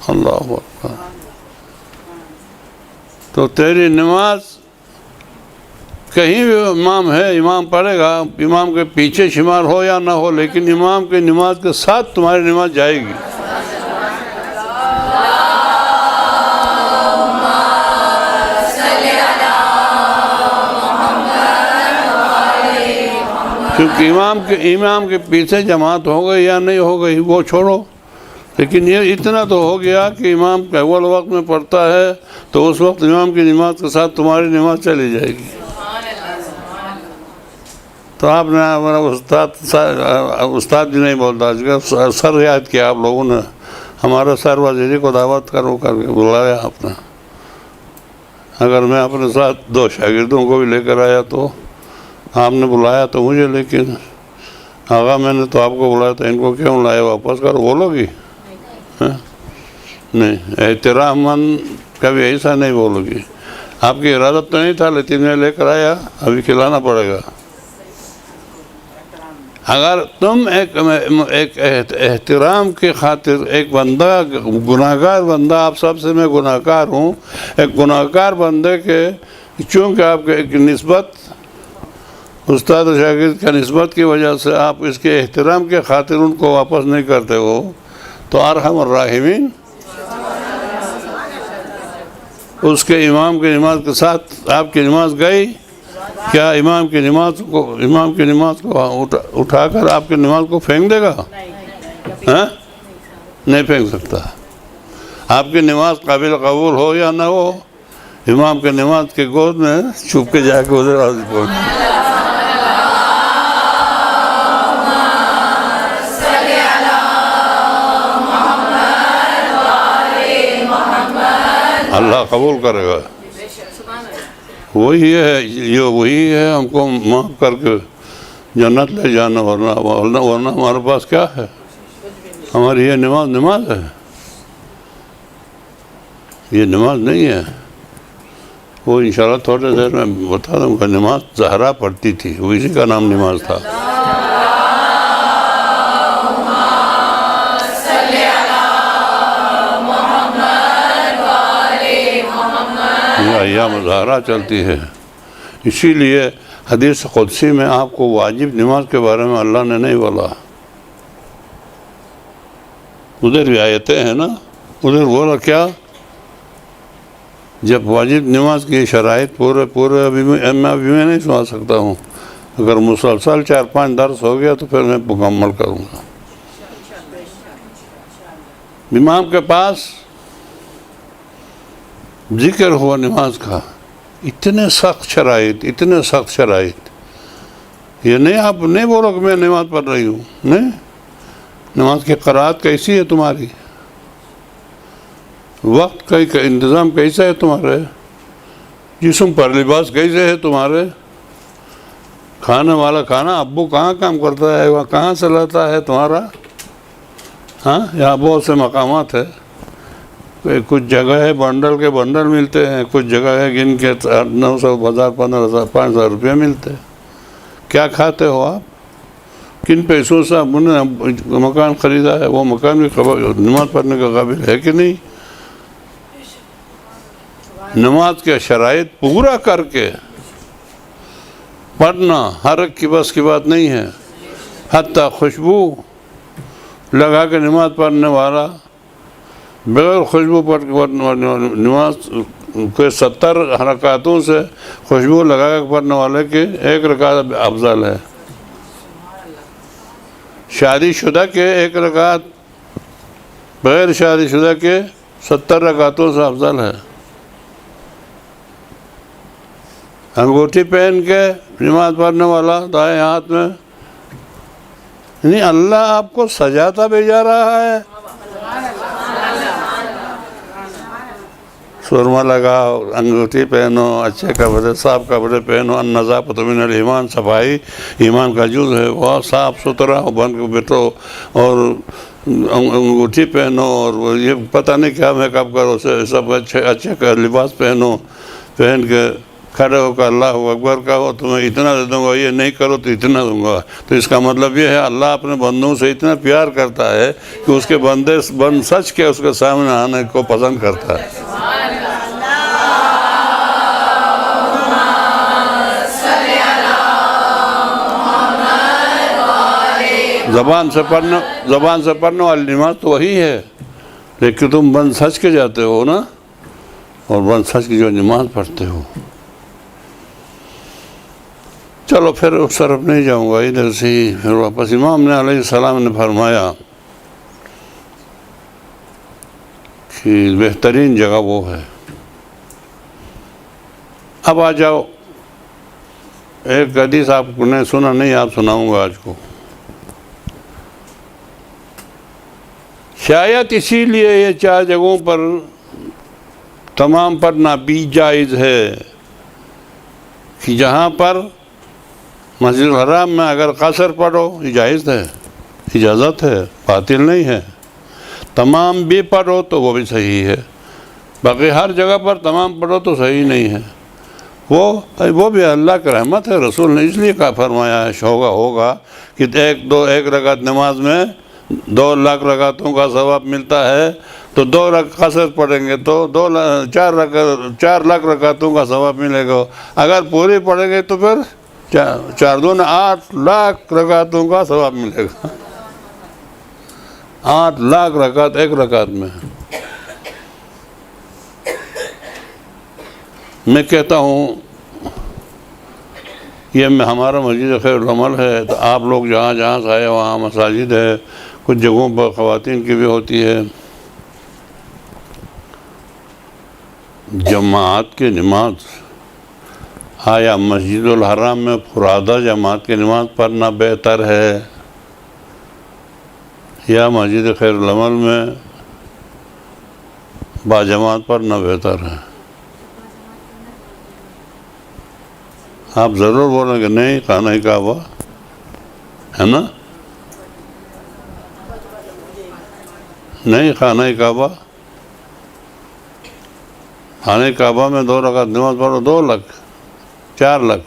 اللہ اکبر۔ تو تیری نماز کہیں بھی امام ہے، امام پڑھے گا، امام کے پیچھے شمار ہو یا نہ ہو، لیکن امام کی نماز کے ساتھ تمہاری نماز جائے گی۔ کیونکہ امام کے پیچھے جماعت ہو گئی یا نہیں ہو گئی وہ چھوڑو، لیکن یہ اتنا تو ہو گیا کہ امام کے اول وقت میں پڑھتا ہے تو اس وقت امام کی نماز کے ساتھ تمہاری نماز چلی جائے گی۔ تو آپ نے ہمارا استاد بھی نہیں بولتا، سر یاد کیا آپ لوگوں نے، ہمارا سر وزیری کو دعوت کرو کر کے بلایا آپ نے۔ اگر میں اپنے ساتھ 2 شاگردوں کو بھی لے کر آیا تو آپ نے بلایا تو مجھے، لیکن آقا میں نے تو آپ کو بلایا تو ان کو کیوں لایا، واپس کرو بولو گی؟ نہیں، احترام مند کبھی ایسا نہیں بولو گی۔ آپ کی ارادت تو نہیں تھا لیکن میں لے کر آیا، ابھی کھلانا پڑے گا۔ اگر تم ایک احترام کی خاطر ایک بندہ گناہگار بندہ، آپ سب سے میں گناہگار ہوں، ایک گناہگار بندے کے چونکہ آپ کے ایک نسبت استاد و شاگرد کا نسبت کی وجہ سے آپ اس کے احترام کے خاطر ان کو واپس نہیں کرتے ہو تو ارحم الراحمین اس کے امام کی نماز کے ساتھ آپ کی نماز گئی، کیا امام کی نماز کو اٹھا کر آپ کی نماز کو پھینک دے گا؟ نہیں پھینک سکتا۔ آپ کی نماز قابل قبول ہو یا نہ ہو، امام کی نماز کے گود میں چھپ کے جا کے ادھر حاضر پہنچ۔ اللہ قبول کرے گا۔ وہی ہے ہم کو معاف کر کے جنت لے جانا، ورنہ ہمارے پاس کیا ہے؟ ہماری یہ نماز ہے، یہ نماز نہیں ہے۔ وہ انشاءاللہ تھوڑے دیر میں بتا دوں گا، نماز زہرا پڑھتی تھی، وہ اسی کا نام نماز تھا۔ یہ ایام زہرا چلتی ہے، اسی لیے حدیث قدسی میں آپ کو واجب نماز کے بارے میں اللہ نے نہیں بولا۔ ادھر بھی آیتیں ہیں نا، ادھر بولا کیا؟ جب واجب نماز کی شرائط پورے ابھی میں نہیں سنا سکتا ہوں، اگر مسلسل 4-5 درس ہو گیا تو پھر میں مکمل کروں گا۔ امام کے پاس ذکر ہوا نماز کا، اتنے سخت شرائط، یہ نہیں آپ نہیں بولو کہ میں نماز پڑھ رہی ہوں، نہیں، نماز کی قرأت کیسی ہے تمہاری، وقت کا انتظام کیسا ہے تمہارے، جسم پر لباس کیسے ہے تمہارے، کھانے والا کھانا ابو کہاں کام کرتا ہے، وہ کہاں سے لاتا ہے تمہارا؟ یہاں بہت سے مقامات ہے، کچھ جگہ ہے بنڈل کے بنڈل ملتے ہیں، کچھ جگہ ہے گن کے 900 1000 15,000 5,000 روپے ملتے ہیں۔ کیا کھاتے ہو آپ؟ کن پیسوں سے آپ نے مکان خریدا ہے، وہ مکان بھی نماز پڑھنے کا قابل ہے کہ نہیں؟ نماز کے شرائط پورا کر کے پڑھنا ہر ایک کی بس کی بات نہیں ہے۔ حتیٰ خوشبو لگا کے نماز پڑھنے والا، بغیر خوشبو پڑھ کے نماز کے 70 رکعتوں سے خوشبو لگا کے پڑھنے والے کے 1 رکعت افضل ہے۔ شادی شدہ کے 1 رکعت بغیر شادی شدہ کے 70 رکعتوں سے افضل ہے۔ انگوٹھی پہن کے نماز پڑھنے والا دائیں ہاتھ میں، یعنی اللہ آپ کو سجاتا بھیجا رہا ہے۔ سرما لگاؤ، انگوٹھی پہنو، اچھے کپڑے صاف کپڑے پہنو، النظافۃ من الایمان، صفائی ایمان کا جز ہے، وہ صاف ستھرا بن کے بیٹھو اور انگوٹھی پہنو اور یہ پتہ نہیں کیا میک اپ کرو، سب اچھے لباس پہن کے کھڑے ہو کر اللہ اکبر کہو، تمہیں اتنا دے دوں گا، یہ نہیں کرو تو اتنا دوں گا۔ تو اس کا مطلب یہ ہے اللہ اپنے بندوں سے اتنا پیار کرتا ہے کہ اس کے بندے بند سچ کے اس کے سامنے آنے کو پسند کرتا ہے۔ زبان سے پڑھنے والی نماز تو وہی ہے، لیکن تم بند سچ کے جاتے ہو نا، اور بند سچ کی جو نماز پڑھتے ہو۔ چلو پھر اس طرف نہیں جاؤں گا، ادھر سے ہی پھر واپس۔ امام نے علیہ السلام نے فرمایا کہ بہترین جگہ وہ ہے۔ اب آ جاؤ، ایک حدیث آپ نے سنا نہیں، آپ سناؤں گا آج کو۔ شاید اسی لیے یہ 4 جگہوں پر تمام پڑھنا بھی جائز ہے کہ جہاں پر مسجد الحرام میں اگر قصر پڑھو یہ جائز ہے، اجازت ہے، باطل نہیں ہے۔ تمام بھی پڑھو تو وہ بھی صحیح ہے، باقی ہر جگہ پر تمام پڑھو تو صحیح نہیں ہے۔ وہ بھی اللہ کی رحمت ہے، رسول نے اس لیے فرمایا ہے ہوگا کہ ایک رکعت نماز میں 2 لاکھ رکعتوں کا ثواب ملتا ہے، تو 2 رکعت قصر پڑھیں گے تو 4 لاکھ رکعتوں کا ثواب ملے گا۔ اگر پوری پڑھیں گے تو پھر 4 دونوں 8 لاکھ رکعتوں کا ثواب ملے گا۔ 8 لاکھ رکعت ایک رکعت میں۔ میں کہتا ہوں یہ ہمارا مسجد خیر العمل ہے، تو آپ لوگ جہاں جہاں سے آئے وہاں مساجد ہے، کچھ جگہوں پر خواتین کی بھی ہوتی ہے۔ جماعت کی نماز، آیا مسجد الحرام میں فرادہ جماعت کی نماز پڑھنا بہتر ہے یا مسجد خیر العمل میں باجماعت پڑھنا بہتر ہے؟ آپ ضرور بولیں کہ نہیں خانہ کعبہ ہے نا، نہیں خانہ کعبہ میں 2 رکعت نماز پڑھو 2 لاکھ 4 لاکھ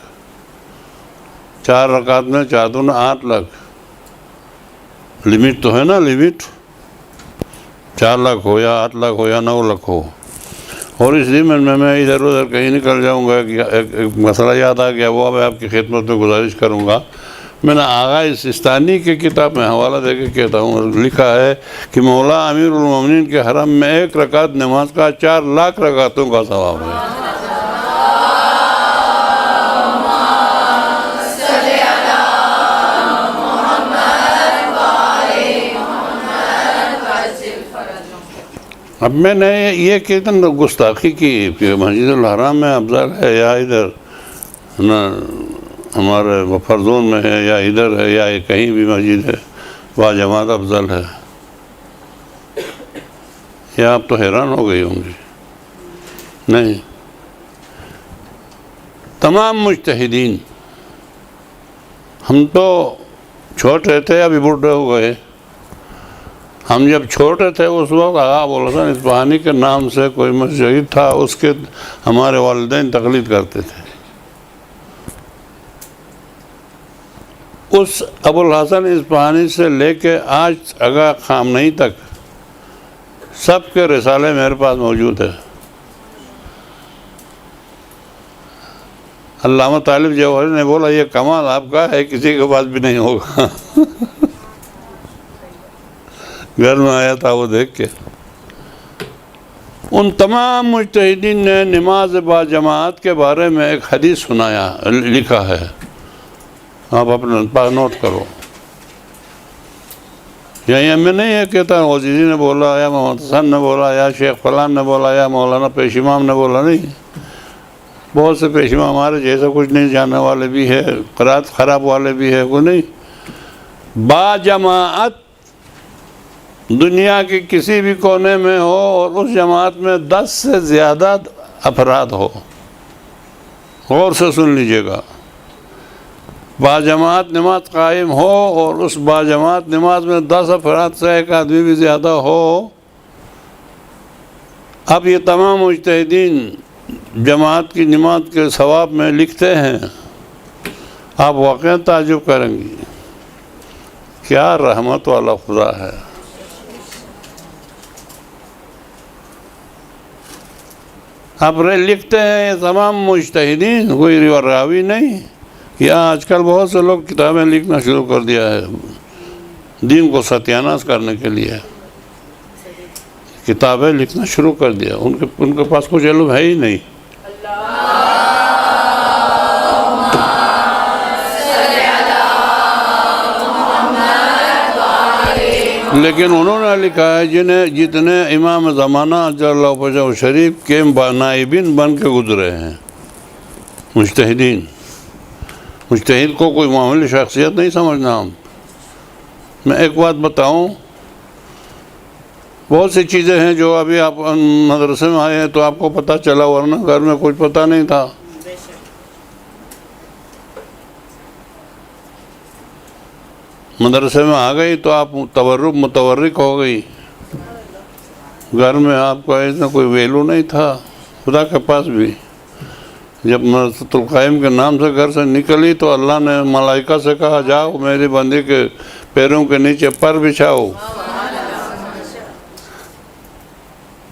4 رکعت میں 4 دونوں 8 لاکھ، لمٹ تو ہے نا، لمٹ 4 لاکھ ہو یا 8 لاکھ ہو یا 9 لاکھ ہو۔ اور اس لیے میں ادھر ادھر کہیں نکل جاؤں گا کہ ایک مسئلہ یاد آ گیا، وہ میں آپ کی خدمت میں گزارش کروں گا۔ میں نے آغا سستانی کی کتاب میں حوالہ دے کے کہتا ہوں، لکھا ہے کہ مولا امیر المومنین کے حرم میں 1 رکعت نماز کا 4 لاکھ رکعتوں کا ثواب ہے۔ اب میں نے یہ کتنا گستاخی کی کہ مسجد الحرام میں افضل ہے یا ادھر ہمارے بفر زون میں ہے یا ادھر ہے یا کہیں بھی مسجد ہے باجماعت افضل ہے، یا آپ تو حیران ہو گئی ہوں گی۔ نہیں، تمام مجتہدین، ہم تو چھوٹے تھے ابھی بوڑھے ہو گئے، ہم جب چھوٹے تھے اس وقت آغا ابوالحسن اصفہانی کے نام سے کوئی مسجد تھا، اس کے ہمارے والدین تقلید کرتے تھے۔ اس ابوالحسن اصفہانی سے لے کے آج آغا خامنئی تک سب کے رسالے میرے پاس موجود ہے۔ علامہ طالب جوہری نے بولا یہ کمال آپ کا ہے، کسی کے پاس بھی نہیں ہوگا۔ گھر میں آیا تھا وہ دیکھ کے۔ ان تمام مجتہدین نے نماز باجماعت کے بارے میں ایک حدیث سنایا، لکھا ہے، آپ اپنے پاس نوٹ کرو۔ یہاں میں نہیں یہ کہتا غزیزی نے بولا یا محمد حسن نے بولا یا شیخ فلان نے بولا یا مولانا پیش امام نے بولا، نہیں۔ بہت سے پیش امام ہمارے جیسا کچھ نہیں جاننے والے بھی ہے، قرات خراب والے بھی ہے، کوئی نہیں۔ باجماعت دنیا کے کسی بھی کونے میں ہو اور اس جماعت میں 10 سے زیادہ افراد ہو، غور سے سن لیجئے گا، باجماعت نماز قائم ہو اور اس باجماعت نماز میں 10 افراد سے ایک آدمی بھی زیادہ ہو، اب یہ تمام مجتہدین جماعت کی نماز کے ثواب میں لکھتے ہیں، آپ واقعی تعجب کریں گی، کیا رحمت والا خدا ہے۔ اب لکھتے ہیں یہ تمام مجتہدین، کوئی راوی نہیں۔ یا آج کل بہت سے لوگ کتابیں لکھنا شروع کر دیا ہے دین کو ستیاناش کرنے کے لیے، کتابیں لکھنا شروع کر دیا، ان کے پاس کچھ علم ہے ہی نہیں۔ لیکن انہوں نے لکھا ہے جتنے امام زمانہ اجل اللہ فرجہ شریف کے نائبین بن کے گزرے ہیں، مجتہدین. مجتہد کو کوئی معمولی شخصیت نہیں سمجھنا ہم. میں ایک بات بتاؤں، بہت سی چیزیں ہیں جو ابھی آپ مدرسے میں آئے ہیں تو آپ کو پتہ چلا، ورنہ گھر میں کچھ پتہ نہیں تھا. مدرسے میں آ گئی تو آپ متورک ہو گئی. گھر میں آپ کو ایسا کوئی ویلو نہیں تھا خدا کے پاس بھی. جب مدرسۃ القائم کے نام سے گھر سے نکلی تو اللہ نے ملائکہ سے کہا جاؤ میری بندی کے پیروں کے نیچے پر بچھاؤ.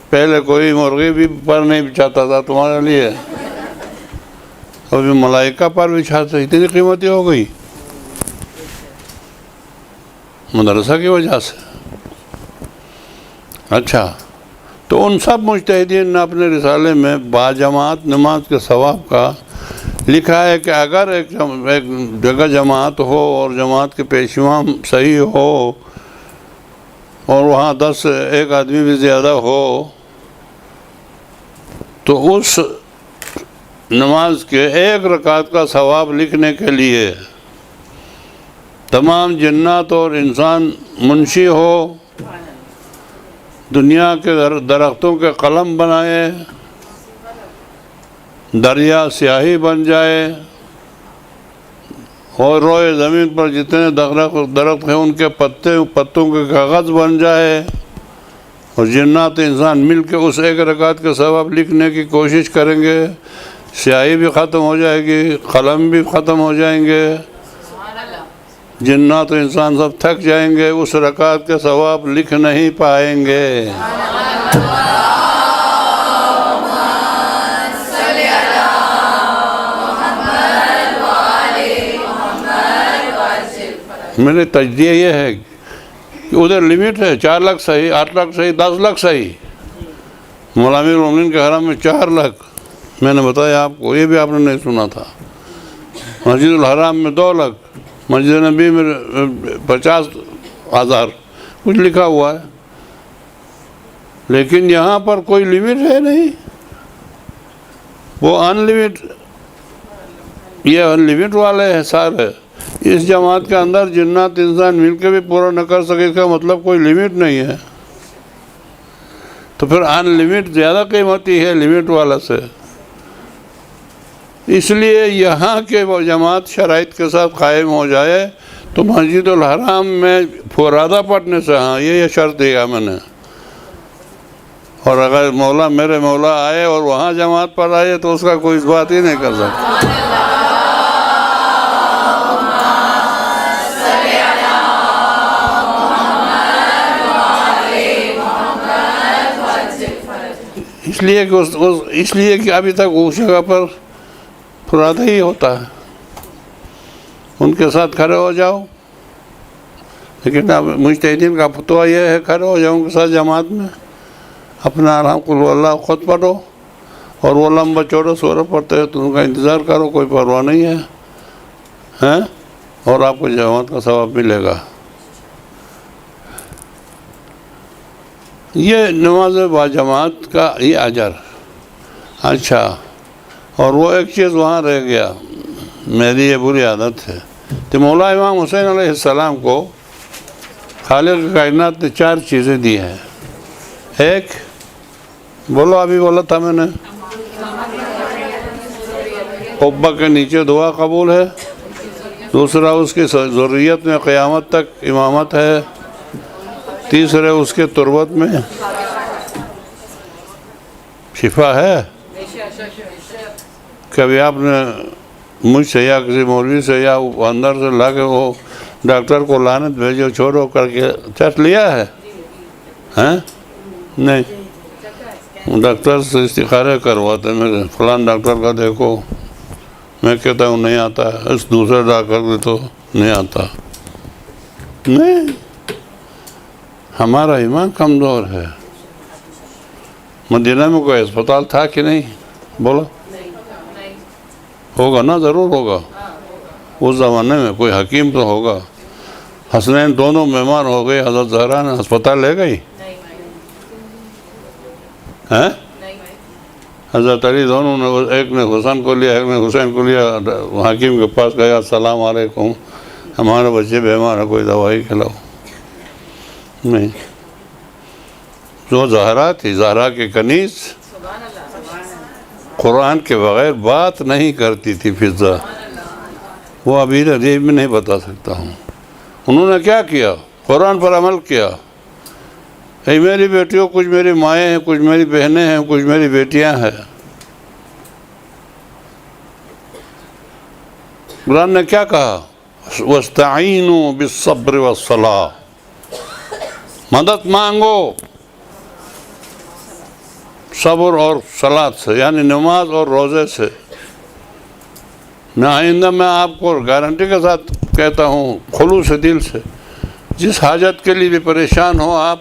پہلے کوئی مرغی بھی پر نہیں بچھاتا تھا تمہارے لیے، ابھی ملائکہ پر بچھاتے. اتنی قیمتی ہو گئی مدرسہ کی وجہ سے. اچھا، تو ان سب مجتہدین نے اپنے رسالے میں باجماعت نماز کے ثواب کا لکھا ہے کہ اگر ایک جگہ جماعت ہو اور جماعت کے پیشوا صحیح ہو اور وہاں 10 ایک آدمی بھی زیادہ ہو تو اس نماز کے ایک رکعت کا ثواب لکھنے کے لیے تمام جنات اور انسان منشی ہو، دنیا کے درختوں کے قلم بنائے، دریا سیاہی بن جائے اور روئے زمین پر جتنے درخت ہیں ان کے پتوں کے کاغذ بن جائے، اور جنات انسان مل کے اس ایک رکعت کے ثواب لکھنے کی کوشش کریں گے، سیاہی بھی ختم ہو جائے گی، قلم بھی ختم ہو جائیں گے، جنات و انسان سب تھک جائیں گے، اس رکعت کے ثواب لکھ نہیں پائیں گے. میرے تجزیہ یہ ہے کہ ادھر لمٹ ہے 4 لاکھ صحیح، 8 لاکھ صحیح، 10 لاکھ صحیح. مولا امیر المومنین کے حرم میں 4 لاکھ، میں نے بتایا آپ کو، یہ بھی آپ نے نہیں سنا تھا. مسجد الحرام میں 2 لاکھ، مسجد نبی میں 50,000 کچھ لکھا ہوا ہے. لیکن یہاں پر کوئی لمٹ ہے نہیں، وہ ان لمٹ، یہ ان لمٹ والے ہیں سارے. اس جماعت کے اندر جنات انسان مل کے بھی پورا نہ کر سکے، اس کا مطلب کوئی لمٹ نہیں ہے. تو پھر ان لمٹ زیادہ قیمتی ہے لمٹ والا سے. اس لیے یہاں کے وہ جماعت شرائط کے ساتھ قائم ہو جائے تو مسجد الحرام میں فرادہ پڑھنے سے، ہاں یہ شرط دیا میں نے. اور اگر میرے مولا آئے اور وہاں جماعت پڑھ آئے تو اس کا کوئی اس بات ہی نہیں کر سکتا. اس لیے کہ ابھی تک اس جگہ پر فرادہ ہی ہوتا ہے، ان کے ساتھ کھڑے ہو جاؤ. لیکن اب مجتہدین کا فتویٰ یہ ہے کھڑے ہو جاؤ ان کے ساتھ جماعت میں، اپنا آرام قل ہو اللہ خود پڑھو، اور وہ لمبا چوڑا سورہ پڑھتے ہیں تو ان کا انتظار کرو، کوئی پرواہ نہیں ہے، اور آپ کو جماعت کا ثواب ملے گا. یہ نماز باجماعت کا یہ اجر. اچھا، اور وہ ایک چیز وہاں رہ گیا، میری یہ بری عادت ہے کہ مولا امام حسین علیہ السلام کو خالق کائنات نے 4 چیزیں دی ہیں. ایک بولو، ابھی بولا تھا میں نے، قبہ کے نیچے دعا قبول ہے. دوسرا اس کی ذریت میں قیامت تک امامت ہے. تیسرے اس کے تربت میں شفا ہے. کبھی آپ نے مجھ سے یا کسی مولوی سے یا اندر سے لا کے وہ ڈاکٹر کو لعنت بھیجو چھوڑو کر کے چٹ لیا ہے؟ نہیں. ڈاکٹر سے استخارے کرواتے میرے فلان ڈاکٹر کا دیکھو، میں کہتا ہوں نہیں آتا ہے، اس دوسرے ڈاکٹر کے تو نہیں آتا. نہیں، ہمارا ایمان کمزور ہے. مدینہ میں کوئی اسپتال تھا کہ نہیں؟ بولو. ہوگا نا، ضرور ہوگا. اس زمانے میں کوئی حکیم تو ہوگا. حسنین دونوں بیمار ہو گئے، حضرت زہرا نے ہسپتال لے گئی ہیں؟ حضرت علی دونوں نے، ایک نے حسن کو لیا، ایک نے حسین کو لیا، حکیم کے پاس گیا، السلام علیکم ہمارے بچے بیمار ہیں، کوئی دوائی کھلاؤ. نہیں، جو زہرا تھی، زہرا کی کنیز قرآن کے بغیر بات نہیں کرتی تھی. فضا وہ ابھی میں نہیں بتا سکتا ہوں. انہوں نے کیا کیا؟ قرآن پر عمل کیا. اے میری بیٹیوں، کچھ میری مائیں ہیں، کچھ میری بہنیں ہیں، کچھ میری بیٹیاں ہیں. قرآن نے کیا کہا؟ وَاسْتَعِينُوا بِالصَّبْرِ وَالصَّلَاةِ، مدد مانگو صبر اور صلاۃ سے، یعنی نماز اور روزے سے. میں آئندہ میں آپ کو گارنٹی کے ساتھ کہتا ہوں، خلوص دل سے، جس حاجت کے لیے بھی پریشان ہو، آپ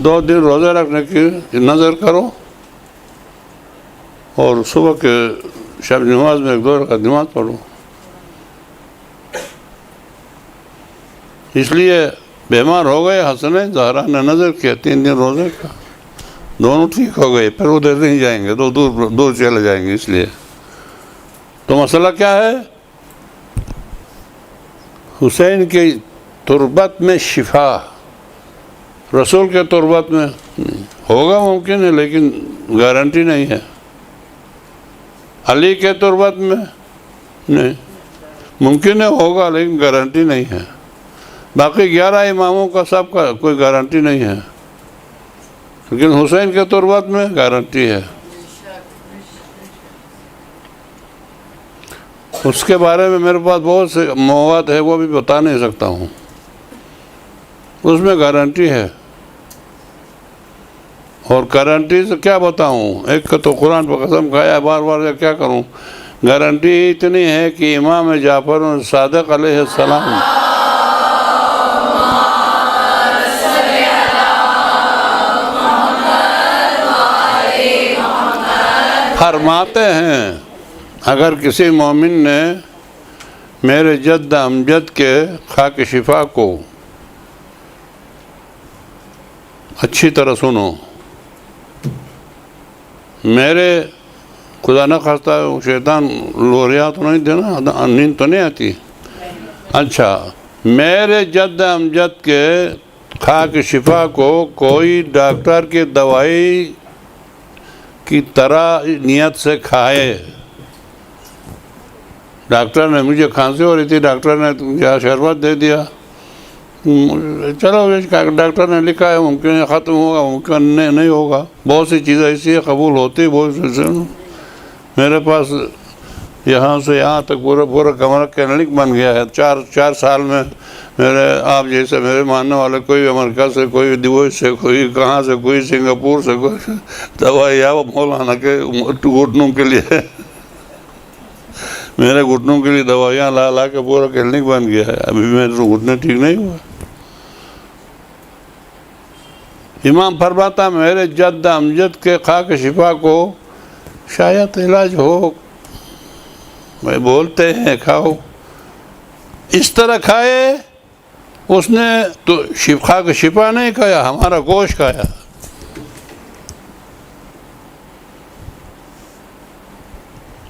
2 دن روزے رکھنے کی نظر کرو اور صبح کے شب نماز میں 1-2 رکعت نماز پڑھو. اس لیے بیمار ہو گئے حسنین، زہرا نے نظر کیا 3 دن روزے کا، دونوں ٹھیک ہو گئے. پھر ادھر نہیں جائیں گے، تو دور چلے جائیں گے. اس لیے تو مسئلہ کیا ہے؟ حسین کی تربت میں شفا، رسول کے تربت میں ہوگا ممکن ہے لیکن گارنٹی نہیں ہے. علی کے تربت میں نہیں، ممکن ہے ہوگا لیکن گارنٹی نہیں ہے. باقی 11 اماموں کا سب کا کوئی گارنٹی نہیں ہے، لیکن حسین کے تربت میں گارنٹی ہے. اس کے بارے میں میرے پاس بہت سے مواد ہے، وہ بھی بتا نہیں سکتا ہوں. اس میں گارنٹی ہے، اور گارنٹی سے کیا بتاؤں؟ ایک کا تو قرآن پر قسم کھایا بار بار، کیا کروں؟ گارنٹی اتنی ہے کہ امام جعفر صادق علیہ السلام فرماتے ہیں، اگر کسی مومن نے میرے جد امجد کے خاک شفا کو اچھی طرح سنو، میرے خدا نہ خواستہ شیطان لوریا تو نہیں دینا، نیند تو نہیں آتی. اچھا، میرے جد امجد کے خاک شفا کو کوئی ڈاکٹر کی دوائی کی طرح نیت سے کھائے. ڈاکٹر نے، مجھے کھانسی ہو رہی تھی، ڈاکٹر نے شربت دے دیا، چلو ڈاکٹر نے لکھا ہے، ممکن ہے ختم ہوگا، ممکن نہیں ہوگا. بہت سی چیزیں ایسی ہے قبول ہوتی، بہت سی. میرے پاس یہاں سے یہاں تک پورا کمرہ کلینک بن گیا ہے. 4 سال میں میرے آپ جیسے میرے ماننے والے، کوئی امریکہ سے، کوئی دبئی سے، کوئی کہاں سے، کوئی سنگاپور سے، کوئی دوائی وہ مولانا کے گھٹنوں کے لیے میرے گھٹنوں کے لیے دوائیاں لا کے پورا کلینک بن گیا ہے. ابھی میرے گھٹنے ٹھیک نہیں ہوا. امام فرماتا میرے جد امجد کے خاک شفا کو شاید علاج ہو. میں بولتے ہیں کھاؤ، اس طرح کھائے. اس نے تو خاک شفا نہیں کھایا، ہمارا گوشت کھایا.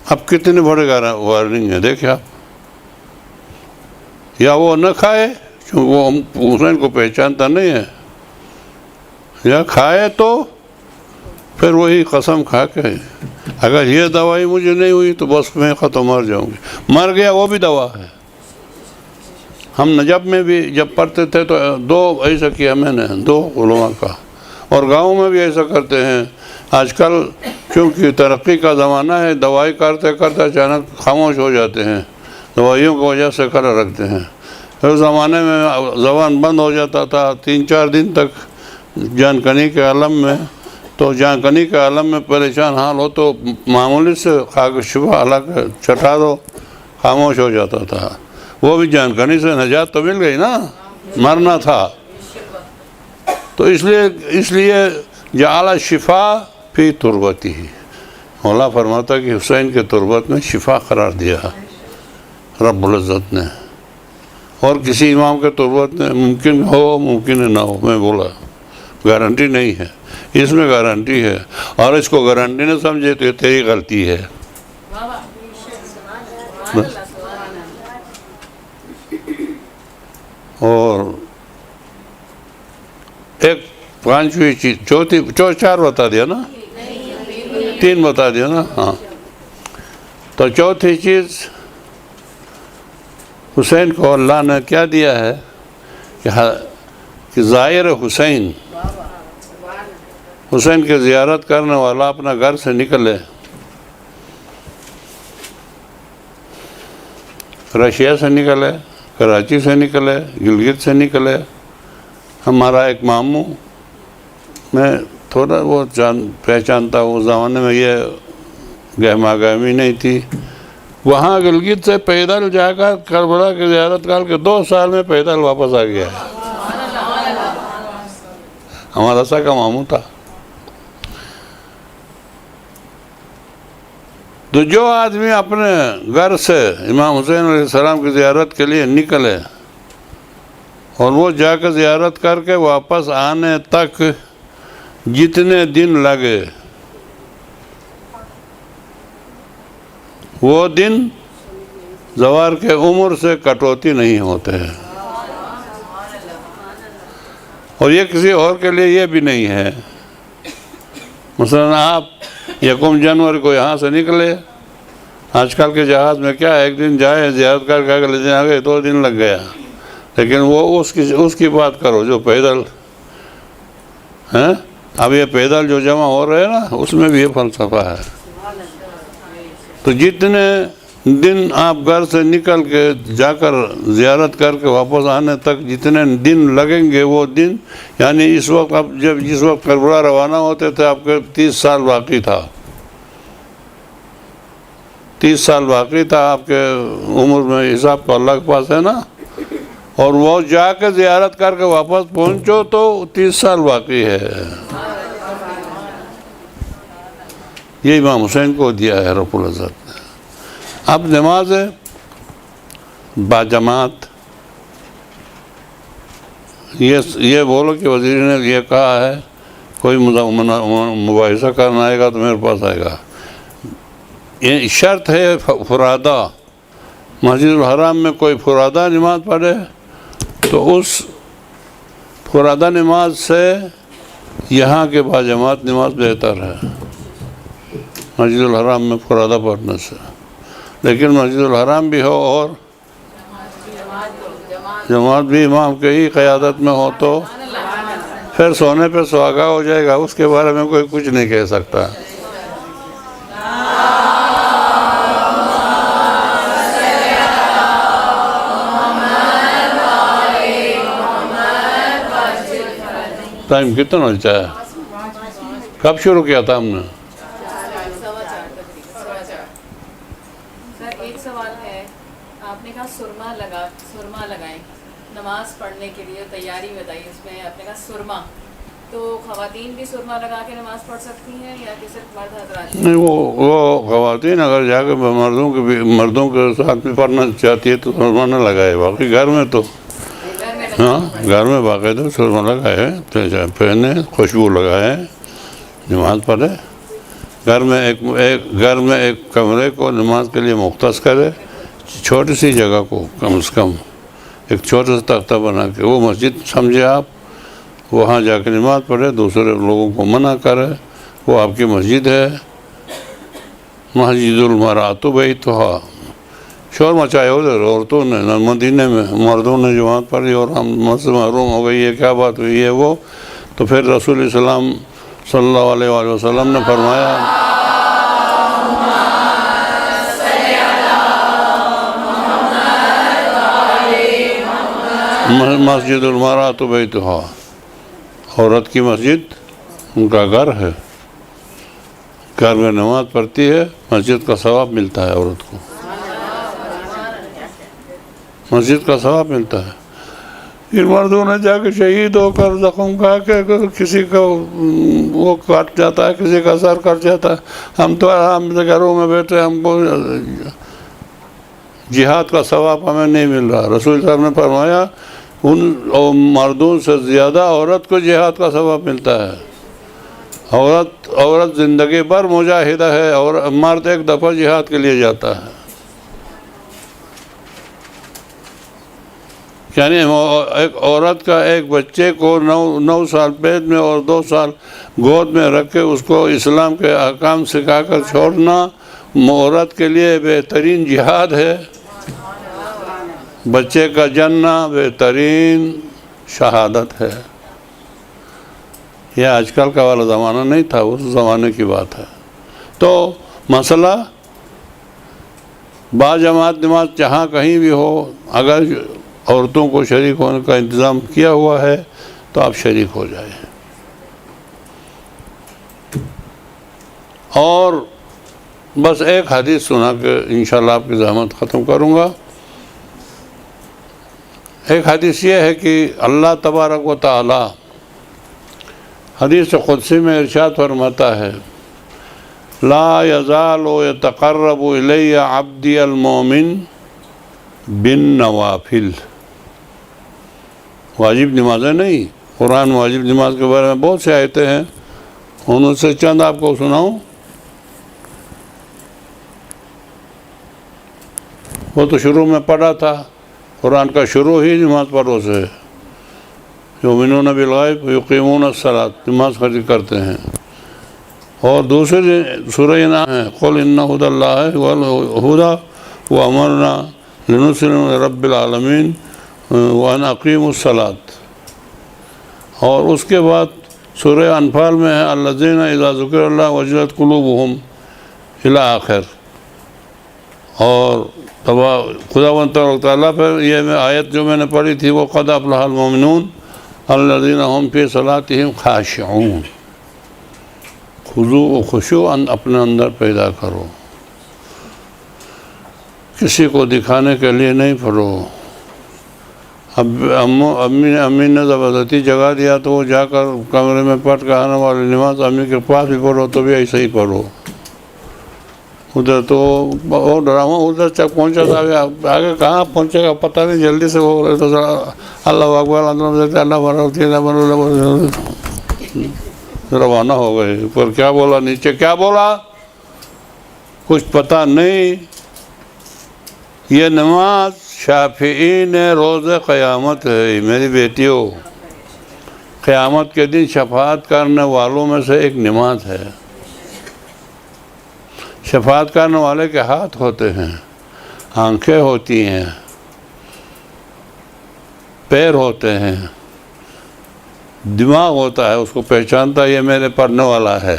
اب کتنے بڑے وارننگ ہے، دیکھیں آپ. یا وہ نہ کھائے کیونکہ وہ حسین کو پہچانتا نہیں ہے، یا کھائے تو پھر وہی قسم کھا کے، اگر یہ دوائی مجھے نہیں ہوئی تو بس میں ختم مر جاؤں گی. مر گیا وہ بھی دوا ہے. ہم نجب میں بھی جب پڑھتے تھے تو 2 ایسا کیا میں نے، 2 علماء کا، اور گاؤں میں بھی ایسا کرتے ہیں. آج کل کیونکہ ترقی کا زمانہ ہے، دوائی کرتے کرتے اچانک خاموش ہو جاتے ہیں، دوائیوں کی وجہ سے کر رکھتے ہیں. اس زمانے میں زبان بند ہو جاتا تھا 3-4 دن تک جان کنی کے عالم میں. تو جان کنی کے عالم میں پریشان حال ہو تو معمولی سے خاک شفا الگ چٹا دو، خاموش ہو جاتا تھا. وہ بھی جان کنی سے نجات تو مل گئی نا، مرنا تھا. تو اس لیے جعل شفا فی تربتی، مولا فرماتا کہ حسین کے تربت میں شفا قرار دیا رب العزت نے. اور کسی امام کے تربت میں ممکن ہو ممکن نہ ہو، میں بولا گارنٹی نہیں ہے، اس میں گارنٹی ہے، اور اس کو گارنٹی نہ سمجھے تو یہ تیری غلطی ہے۔ اور ایک پانچویں چیز، چار بتا دیا نا، 3 بتا دیا نا، ہاں۔ تو چوتھی چیز، حسین کو اللہ نے کیا دیا ہے کہ زائر حسین، حسین کی زیارت کرنے والا اپنا گھر سے نکلے، رشیا سے نکلے، کراچی سے نکلے، گلگت سے نکلے۔ ہمارا ایک ماموں، میں تھوڑا بہت پہچانتا ہوں، اس زمانے میں یہ گہما گہمی نہیں تھی، وہاں گلگت سے پیدل جا کر کربلا کی زیارت کر کے 2 سال میں پیدل واپس آ گیا ہے۔ ہمارا سا کا ماموں تھا۔ تو جو آدمی اپنے گھر سے امام حسین علیہ السلام کی زیارت کے لیے نکلے اور وہ جا کر زیارت کر کے واپس آنے تک جتنے دن لگے، وہ دن زوار کے عمر سے کٹوتی نہیں ہوتے ہیں۔ اور یہ کسی اور کے لیے یہ بھی نہیں ہے، مثلا آپ 1 جنوری کو یہاں سے نکلے، آج کل کے جہاز میں کیا ایک دن جائے زیارت کر کے اگلے دن آگئے، 2 دن لگ گیا، لیکن وہ اس کی بات کرو جو پیدل ہیں۔ اب یہ پیدل جو جمع ہو رہے ہیں نا، اس میں بھی یہ فلسفہ ہے۔ تو جتنے دن آپ گھر سے نکل کے جا کر زیارت کر کے واپس آنے تک جتنے دن لگیں گے، وہ دن یعنی اس وقت آپ جس وقت کربلا روانہ ہوتے تھے آپ کے 30 سال باقی تھا، 30 سال باقی تھا آپ کے عمر میں، حساب تو اللہ کے پاس ہے نا، اور وہ جا کے زیارت کر کے واپس پہنچو تو 30 سال باقی ہے۔ یہ امام حسین کو دیا ہے رب العزت نے۔ اب نماز باجماعت، یہ بولو کہ وزیر نے یہ کہا ہے کوئی مباحثہ کرنا آئے گا تو میرے پاس آئے گا، یہ شرط ہے فرادہ۔ مسجد الحرام میں کوئی فرادہ نماز پڑھے تو اس فرادہ نماز سے یہاں کے باجماعت نماز بہتر ہے مسجد الحرام میں فرادہ پڑھنے سے، لیکن مسجد الحرام بھی ہو اور جماعت بھی امام کے ہی قیادت میں ہو تو پھر سونے پہ سہاگا ہو جائے گا، اس کے بارے میں کوئی کچھ نہیں کہہ سکتا۔ ٹائم کتنا ہوتا ہے؟ کب شروع کیا تھا ہم نے؟ سر ایک سوال ہے، آپ نے کہا سرما لگائیں نماز پڑھنے کے لیے، تیاری بتائی اس میں، آپ نے کہا سرما، تو خواتین بھی سرما لگا کے نماز پڑھ سکتی ہیں یا کہ صرف مرد حضرات؟ نہیں، وہ خواتین اگر جا کے مردوں کے ساتھ بھی پڑھنا چاہتی ہے تو سرما نہ لگائے، باقی گھر میں تو ہاں، گھر میں باقاعدہ سرما لگائے، پہنے، خوشبو لگائے، نماز پڑھے، گھر میں ایک کمرے کو نماز کے لیے مختص کرے، چھوٹی سی جگہ کو کم سے کم ایک چھوٹا سا تختہ بنا کے، وہ مسجد سمجھے آپ، وہاں جا کے نماز پڑھے، دوسرے لوگوں کو منع کرے، وہ آپ کی مسجد ہے۔ مسجد المرأۃ بیتھا، شور مچائے ادھر عورتوں نے، مدینے میں مردوں نے جماعت پڑھی اور ہم مسجد محروم ہو گئی ہے، کیا بات ہوئی ہے وہ؟ تو پھر رسول اسلام صلی اللہ علیہ وآلہ وسلم نے فرمایا مسجد المرأۃ بیتھا، عورت کی مسجد ان کا گھر ہے، گھر میں نماز پڑھتی ہے، مسجد کا ثواب ملتا ہے، عورت کو مسجد کا ثواب ملتا ہے۔ ان مردوں نے جا کے شہید ہو کر زخم کھا کے کسی کا وہ کاٹ جاتا ہے، کسی کا سر کٹ جاتا ہے، ہم تو آرام سے گھروں میں بیٹھے، ہم کو جہاد کا ثواب ہمیں نہیں مل رہا۔ رسول صاحب نے فرمایا ان مردوں سے زیادہ عورت کو جہاد کا ثواب ملتا ہے۔ عورت زندگی بھر مجاہدہ ہے اور مرد ایک دفعہ جہاد کے لیے جاتا ہے۔ یعنی ایک عورت کا ایک بچے کو 9 سال پیٹ میں اور 2 سال گود میں رکھ کے اس کو اسلام کے احکام سکھا کر چھوڑنا عورت کے لیے بہترین جہاد ہے۔ بچے کا جننا بہترین شہادت ہے۔ یہ آج کل کا والا زمانہ نہیں تھا، اس زمانے کی بات ہے۔ تو مسئلہ باجماعت نماز جہاں کہیں بھی ہو، اگر عورتوں کو شریک ہونے کا انتظام کیا ہوا ہے تو آپ شریک ہو جائیں۔ اور بس ایک حدیث سنا کے انشاءاللہ آپ کی زحمت ختم کروں گا۔ ایک حدیث یہ ہے کہ اللہ تبارک و تعالی حدیث قدسی میں ارشاد فرماتا ہے، لا یزال یتقرب الی عبدی المومن بالنوافل۔ واجب نمازیں نہیں، قرآن واجب نماز کے بارے میں بہت سے آیتیں ہیں، ان سے چند آپ کو سناؤں۔ وہ تو شروع میں پڑھا تھا، قرآن کا شروع ہی نماز پڑھو سے ہے۔ یؤمنون بالغیب یقیمون الصلاۃ، نماز خرید کرتے ہیں۔ اور دوسری سورہ نام ہے، قل ان ھدی اللہ هو الہدی وامرنا لنسلم لرب العالمین وان اقیموا الصلاۃ۔ اور اس کے بعد سورہ انفال میں ہے، الذین اذا ذکر اللہ وجلت قلوبہم الی آخر۔ اور خداوند تبارک تعالیٰ پر یہ آیت جو میں نے پڑھی تھی، وہ قد افلح المؤمنون الذین هم فی صلاتہم خاشعون۔ خضوع و خشوع اپنے اندر پیدا کرو، کسی کو دکھانے کے لیے نہیں پڑھو۔ امی نے زبردستی جگہ دیا تو وہ جا کر کمرے میں پڑھ کے آنے والی نماز امی کے پاس بھی پڑھو تو بھی ایسے ہی پڑھو۔ ادھر تو وہ ڈرامہ ادھر تک پہنچا تھا، آگے کہاں پہنچے گا پتہ نہیں، جلدی سے وہ اللہ اکبر روانہ ہو گئے۔ اوپر کیا بولا، نیچے کیا بولا، کچھ پتہ نہیں۔ یہ نماز شافعین روز قیامت ہے میری بیٹیوں، قیامت کے دن شفاعت کرنے والوں میں سے ایک نماز ہے۔ شفاعت کرنے والے کے ہاتھ ہوتے ہیں، آنکھیں ہوتی ہیں، پیر ہوتے ہیں، دماغ ہوتا ہے، اس کو پہچانتا ہے یہ میرے پڑھنے والا ہے۔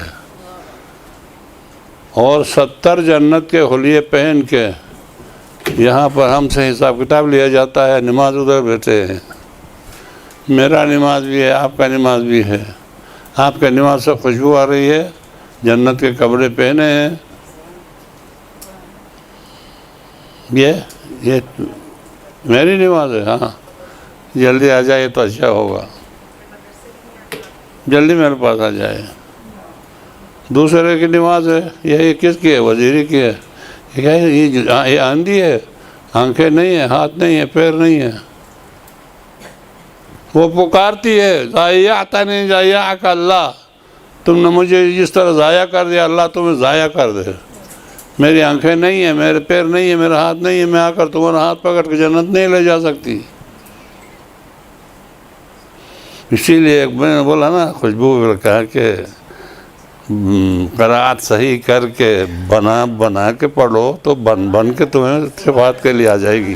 اور 70 جنت کے حلیے پہن کے یہاں پر ہم سے حساب کتاب لیا جاتا ہے، نماز ادھر بیٹھے ہیں۔ میرا نماز بھی ہے، آپ کا نماز بھی ہے۔ آپ کا نماز سے خوشبو آ رہی ہے، جنت کے کپڑے پہنے ہیں۔ یہ میری نماز ہے، ہاں جلدی آ جائے تو اچھا ہوگا، جلدی میرے پاس آ جائے۔ دوسرے کی نماز ہے، یہ کس کی ہے؟ وزیری کی ہے۔ یہ آندھی ہے، آنکھیں نہیں ہیں، ہاتھ نہیں ہیں، پیر نہیں ہیں۔ وہ پکارتی ہے، ضائعتنی ضیعک اللہ، تم نے مجھے جس طرح ضائع کر دیا اللہ تمہیں ضائع کر دے۔ میری آنکھیں نہیں ہیں، میرے پیر نہیں ہیں، میرا ہاتھ نہیں ہے، میں آ کر تمہارا ہاتھ پکڑ کے جنت نہیں لے جا سکتی۔ اسی لیے میں نے بولا نا، خوشبو نے کہا کہ قرأت صحیح کر کے بنا کے پڑھو تو بن کے تمہیں شفاعت کے لیے آ جائے گی۔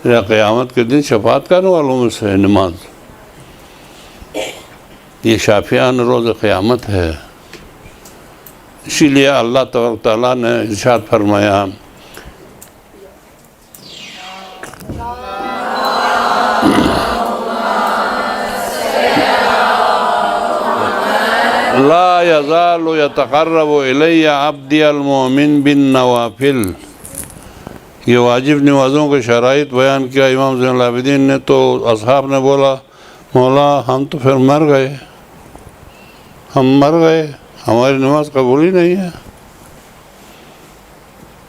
یا قیامت کے دن شفاعت کرنے والوں میں سے نماز، یہ شافعان روز قیامت ہے۔ اسی لیے اللہ تبارک تعالیٰ نے ارشاد فرمایا، لا یزال یتقرب الی عبدی المؤمن بالنوافل۔ یہ واجب نمازوں کے شرائط بیان کیا امام زین العابدین نے، تو اصحاب نے بولا مولا ہم تو پھر مر گئے، ہماری نماز قبول ہی نہیں ہے۔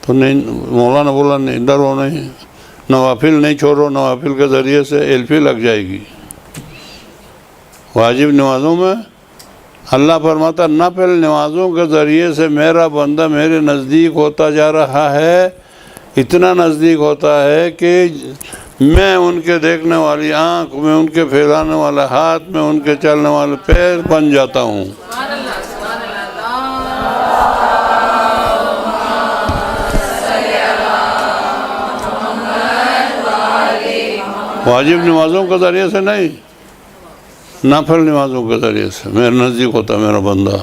تو نہیں، مولانا بولا نہیں، ڈرو نہیں، نوافل نہیں چھوڑو، نوافل کے ذریعے سے ایلفی لگ جائے گی۔ واجب نمازوں میں اللہ فرماتا نفل نمازوں کے ذریعے سے میرا بندہ میرے نزدیک ہوتا جا رہا ہے، اتنا نزدیک ہوتا ہے کہ میں ان کے دیکھنے والی آنکھ، میں ان کے پھیلانے والا ہاتھ، میں ان کے چلنے والے پیر بن جاتا ہوں۔ سبحان اللہ، سبحان اللہ، واجب نمازوں کے ذریعے سے نہیں، نفل نمازوں کے ذریعے سے میرے نزدیک ہوتا میرا بندہ۔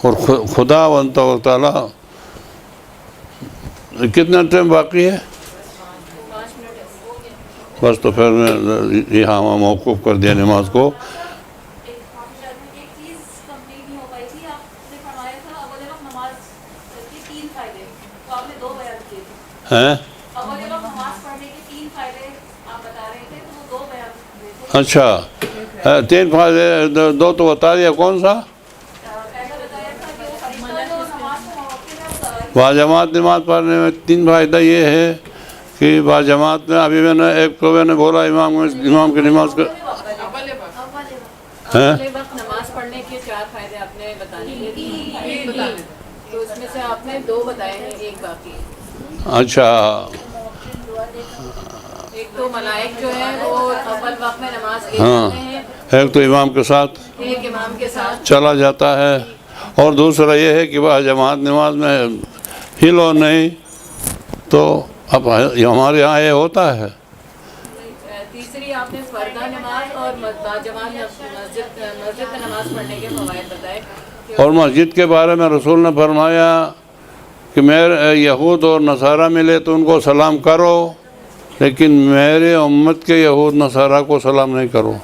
اور خدا بنتا و تعالیٰ، کتنا ٹائم باقی ہے؟ 5 منٹ ہے۔ بس تو پھر میں یہاں موقوف کر دیا نماز کو۔ ایک چیز کمپلیٹ نہیں ہو پائی تھی، آپ نے فرمایا تھا اول وقت نماز کے 3 فائدے، تو آپ نے 2 بیان کیے تھے۔ ہیں؟ اول وقت نماز پڑھنے کے 3 فائدے آپ بتا رہے تھے، تو وہ 2 بیان ہوئے تھے۔ اچھا، 3 فائدے، 2 تو بتا دیا، کون سا؟ پہلا بتایا تھا کہ وہ فرشتہ جو نماز کو موقع ہے، باجماعت نماز پڑھنے میں 3 فائدہ یہ ہے کہ باجماعت میں، ابھی میں نے ایک تو میں نے بولا امام کی نماز کا اول وقت نماز پڑھنے کے 4 فائدے آپ نے بتانے تھے، تو اس میں سے آپ نے 2 بتائے ہیں، ایک باقی ہے۔ اچھا، ایک تو ملائک جو ہے وہ اول وقت میں نماز لے ہاں، جاتے ہیں، ایک تو امام کے ساتھ ایک امام کے ساتھ چلا جاتا ہے، اور دوسرا یہ ہے کہ باجماعت نماز میں ہلو نہیں، تو اب ہمارے یہاں یہ ہوتا ہے۔ تیسری آپ نے فردہ نماز اور باجماعت مسجد میں نماز پڑھنے کے فوائد بتائے۔ اور مسجد کے بارے میں رسول نے فرمایا کہ میرے یہود اور نصارہ ملے تو ان کو سلام کرو، لیکن میرے امت کے یہود نصارہ کو سلام نہیں کرو۔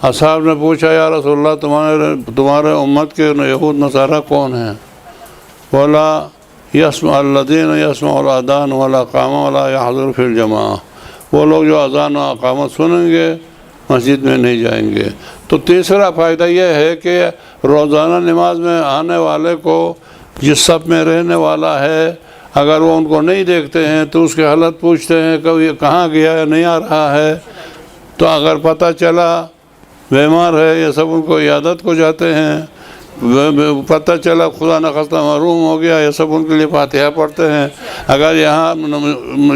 اصحاب نے پوچھا یا رسول اللہ تمہارے امت کے یہود نصارہ کون ہیں؟ بولا یسمع الذین یسمع الاذان والاقامہ ولا یحضر فی الجماعہ، وہ لوگ جو اذان و اقامت سنیں گے مسجد میں نہیں جائیں گے۔ تو تیسرا فائدہ یہ ہے کہ روزانہ نماز میں آنے والے کو جس صف میں رہنے والا ہے، اگر وہ ان کو نہیں دیکھتے ہیں تو اس کی حالت پوچھتے ہیں کہ یہ کہاں گیا ہے، نہیں آ رہا ہے، تو اگر پتہ چلا بیمار ہے، یہ سب ان کو عیادت کو جاتے ہیں، پتہ چلا خدا نخواستہ محروم ہو گیا، یہ سب ان کے لیے فاتحہ پڑھتے ہیں۔ اگر یہاں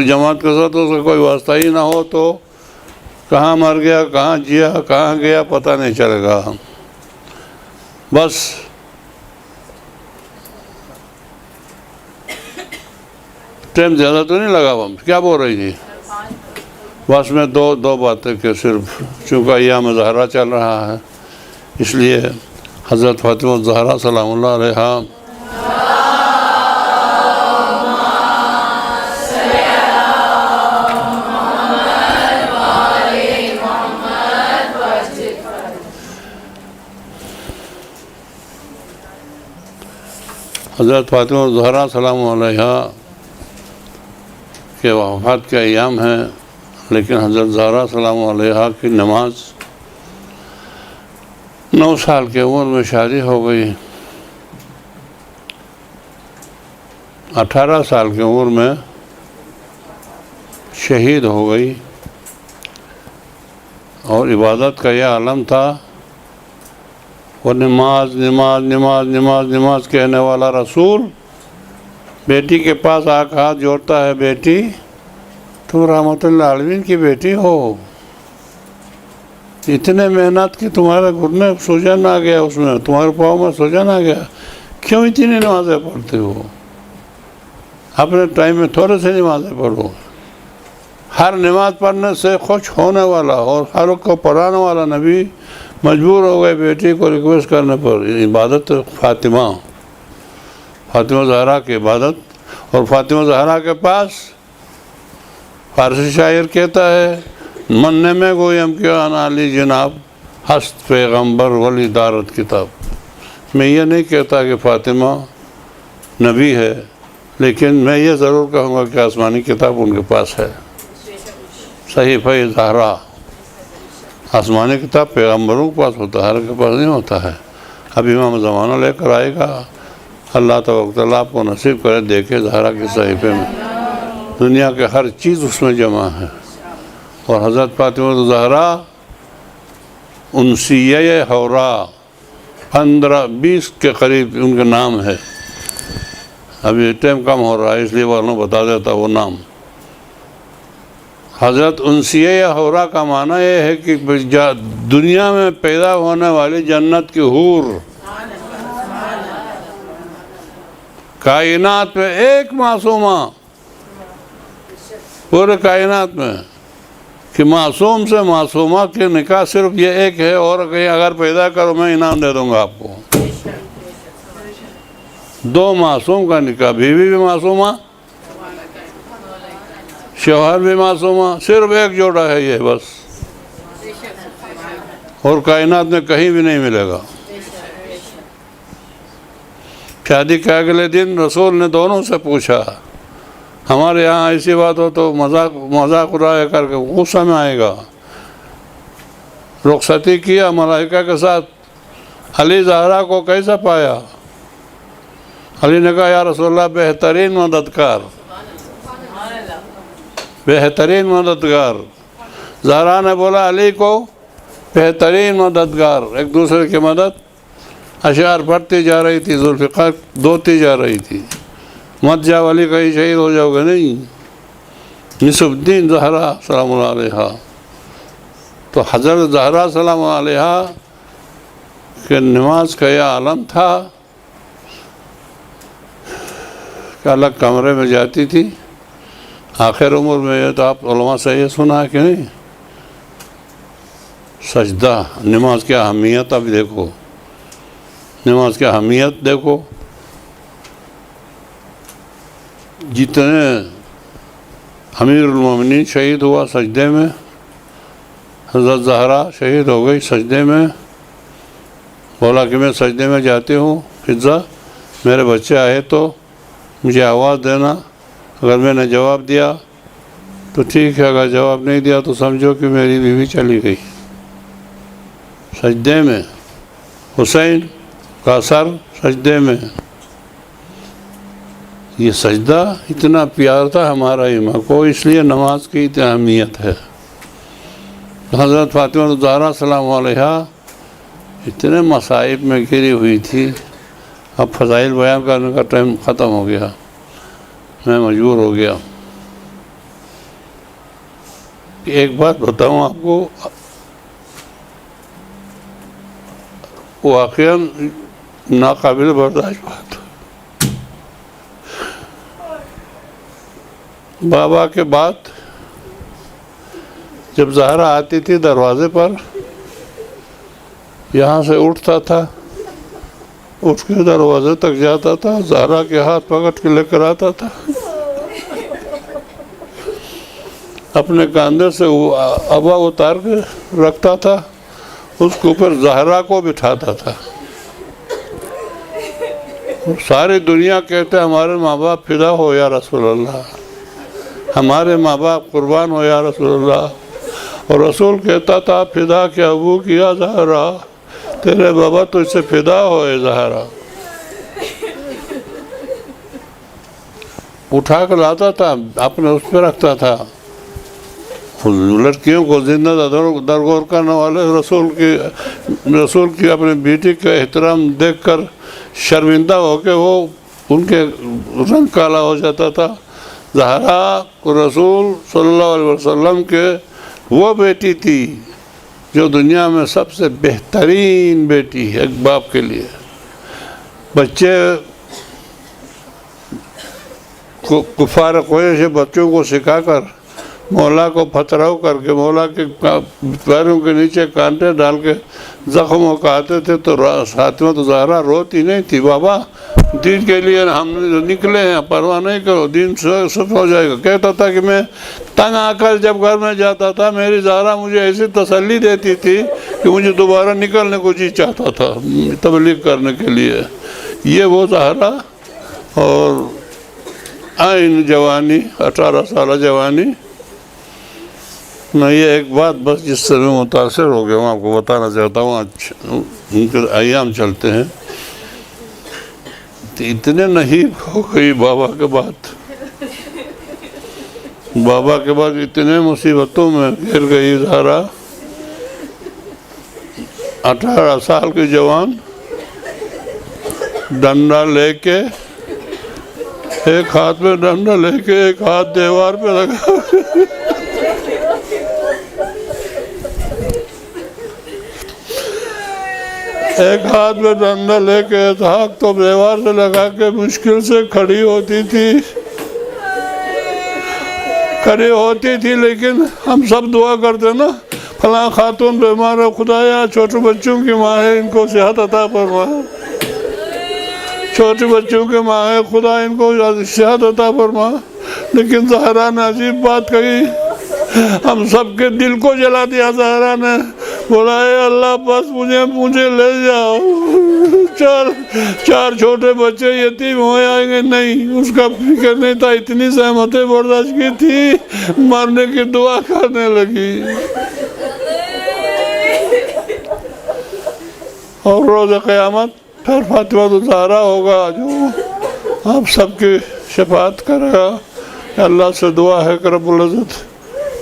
جماعت کے ساتھ اس کا کوئی واسطہ ہی نہ ہو تو کہاں مر گیا، کہاں جیا، کہاں گیا، پتہ نہیں چلے گا۔ بس ٹائم زیادہ تو نہیں لگا، کیا بول رہی تھی؟ بس میں دو باتیں کہ صرف چونکہ ایام زہرا چل رہا ہے، اس لیے حضرت فاطمہ الزہرا سلام اللہ علیہا حضرت فاطمہ الزہرا سلام علیہا کے وفات کے ایام ہیں، لیکن حضرت زہرا سلام علیہا کی نماز 9 سال کی عمر میں شادی ہو گئی، 18 سال کی عمر میں شہید ہو گئی، اور عبادت کا یہ عالم تھا، وہ نماز نماز نماز نماز نماز کہنے والا رسول بیٹی کے پاس آ کے ہاتھ جوڑتا ہے، بیٹی تم رحمت اللہ عالمین کی بیٹی ہو، اتنے محنت کی تمہارے گھٹنے سوجن آ گیا، اس میں تمہارے پاؤں میں سوجن آ گیا، کیوں اتنی نمازیں پڑھتے ہو؟ اپنے ٹائم میں تھوڑے سے نمازیں پڑھو۔ ہر نماز پڑھنے سے خوش ہونے والا اور ہر کو پڑھانے والا نبی مجبور ہو گئے بیٹی کو ریکویسٹ کرنے پر، عبادت فاطمہ زہرا کی عبادت۔ اور فاطمہ زہرا کے پاس فارسی شاعر کہتا ہے مننے میں گویم کیا علی جناب ہست پیغمبر ولی دارت کتاب، میں یہ نہیں کہتا کہ فاطمہ نبی ہے، لیکن میں یہ ضرور کہوں گا کہ آسمانی کتاب ان کے پاس ہے، صحیفہ زہرا۔ آسمانی کتاب پیغمبروں کے پاس ہوتا ہے، ہر کے پاس نہیں ہوتا ہے۔ اب امام زمانہ لے کر آئے گا اللہ تبارک تعالیٰ آپ کو نصیب کرے دیکھے زہرا کے صحیفے میں دنیا کے ہر چیز اس میں جمع ہے. اور حضرت فاطمہ زہرا انسیہ حورا 15-20 کے قریب ان کا نام ہے. ابھی ٹائم کم ہو رہا ہے اس لیے ورنہ بتا دیتا وہ نام. حضرت انسیہ حورا کا معنی یہ ہے کہ دنیا میں پیدا ہونے والی جنت کی حور. کائنات میں ایک معصومہ پورے کائنات میں کہ معصوم سے معصومہ کے نکاح صرف یہ ایک ہے. اور کہیں اگر پیدا کرو میں انعام دے دوں گا آپ کو. 2 معصوم کا نکاح, بیوی بھی معصومہ شوہر بھی معصومہ, صرف ایک جوڑا ہے یہ بس, اور کائنات میں کہیں بھی نہیں ملے گا. شادی کے اگلے دن رسول نے دونوں سے پوچھا, ہمارے یہاں ایسی بات ہو تو مذاق اڑایا کر کے غصہ میں آئے گا. رخصتی کیا ملائکہ کے ساتھ, علی زہرا کو کیسا پایا؟ علی نے کہا یا رسول اللہ بہترین مددگار, بہترین مددگار. زہرا نے بولا علی کو بہترین مددگار. ایک دوسرے کی مدد اشعار پڑھتی جا رہی تھی, ذوالفقار دھوتی جا رہی تھی. مت جاؤ علی کہیں شہید ہو جاؤ گے نہیں. نصف الدین زہرا سلام اللہ علیہا. تو حضرت زہرا سلام اللہ علیہا کہ نماز کا یہ عالم تھا کہ الگ کمرے میں جاتی تھی آخر عمر میں. یہ تو آپ علماء سے یہ سنا ہے کہ نہیں, سجدہ نماز کی اہمیت. اب دیکھو نماز کی اہمیت دیکھو. جتنے امیر المومنین شہید ہوا سجدے میں, حضرت زہرا شہید ہو گئی سجدے میں. بولا کہ میں سجدے میں جاتی ہوں, فضا میرے بچے آئے تو مجھے آواز دینا. اگر میں نے جواب دیا تو ٹھیک ہے, اگر جواب نہیں دیا تو سمجھو کہ میری بیوی چلی گئی. سجدے میں حسین کا سر سجدے میں. یہ سجدہ اتنا پیار تھا ہمارا امام کو, اس لیے نماز کی اتنی اہمیت ہے. حضرت فاطمہ زہرا سلام علیہا اتنے مصائب میں گھری ہوئی تھی. اب فضائل بیان کرنے کا ٹائم ختم ہو گیا, میں مجبور ہو گیا. ایک بات بتاؤں آپ کو, واقعاً ناقابل برداشت بات. بابا کے بعد جب زہرا آتی تھی دروازے پر, یہاں سے اٹھتا تھا, اٹھ کے دروازے تک جاتا تھا, زہرا کے ہاتھ پکڑ کے لے کر آتا تھا. اپنے کاندھے سے ابا اتار کے رکھتا تھا, اس کے اوپر زہرا کو بٹھاتا تھا. ساری دنیا کہتے ہمارے ماں باپ فدا ہو یا رسول اللہ, ہمارے ماں باپ قربان ہو یا رسول اللہ. اور رسول کہتا تھا فدا کے ابو کیا زہرا, تیرے بابا تو اس سے فدا ہوئے زہرا. اٹھا کر لاتا تھا, اپنے اس پہ رکھتا تھا. لڑکیوں کو زندہ درگور کرنے والے رسول کی اپنی بیٹی کا احترام دیکھ کر شرمندہ ہو کے وہ ان کے رنگ کالا ہو جاتا تھا. زہرا رسول صلی اللہ علیہ وسلم کے وہ بیٹی تھی جو دنیا میں سب سے بہترین بیٹی ہے ایک باپ کے لیے. بچے کفار قریش بچوں کو سکھا کر مولا کو پتھراؤ کر کے مولا کے پیروں کے نیچے کانٹے ڈال کے زخموں کا آتے تھے تو فاطمہ زہرا روتی نہیں تھی, بابا دین کے لیے ہم نکلے ہیں, پرواہ نہیں کرو, دین سب ہو جائے گا. کہتا تھا کہ میں تنگ آ کر جب گھر میں جاتا تھا میری زہرا مجھے ایسی تسلی دیتی تھی کہ مجھے دوبارہ نکلنے کو جی چاہتا تھا تبلیغ کرنے کے لیے. یہ وہ زہرا. اور آئین جوانی 18 سالہ جوانی میں یہ ایک بات بس جس سے میں متاثر ہو گیا ہوں آپ کو بتانا چاہتا ہوں. ان کے ایام چلتے ہیں اتنے نحیف ہو گئی بابا کے بعد، بابا کے بعد اتنے مصیبتوں میں گر گئی زہرا. 18 سال کی جوان ڈنڈا لے کے، ایک ہاتھ میں ڈنڈا لے کے ایک ہاتھ دیوار پہ لگا، ایک ہاتھ میں ڈنڈا لے کے ہاتھ تو دیوار سے لگا کے مشکل سے کھڑی ہوتی تھی. لیکن ہم سب دعا کرتے نا، فلاں خاتون بیمار ہے، خدایا چھوٹے بچوں کی ماں ہے، ان کو صحت عطا فرما. چھوٹے بچوں کی ماں ہے، خدا ان کو صحت عطا فرما. لیکن زہرا نے عجیب بات کہی، ہم سب کے دل کو جلا دیا. زہرا نے بولا اے اللہ بس مجھے لے جاؤ، چار چھوٹے بچے یتیم ہو جائیں گے. نہیں، اس کا فکر نہیں تھا، اتنی زحمتیں برداشت کی تھی، مرنے کی دعا کرنے لگی. اور روز قیامت پھر فاطمہ الزہرا ہوگا جو آپ سب کی شفاعت کرے گا. اللہ سے دعا ہے کہ رب العزت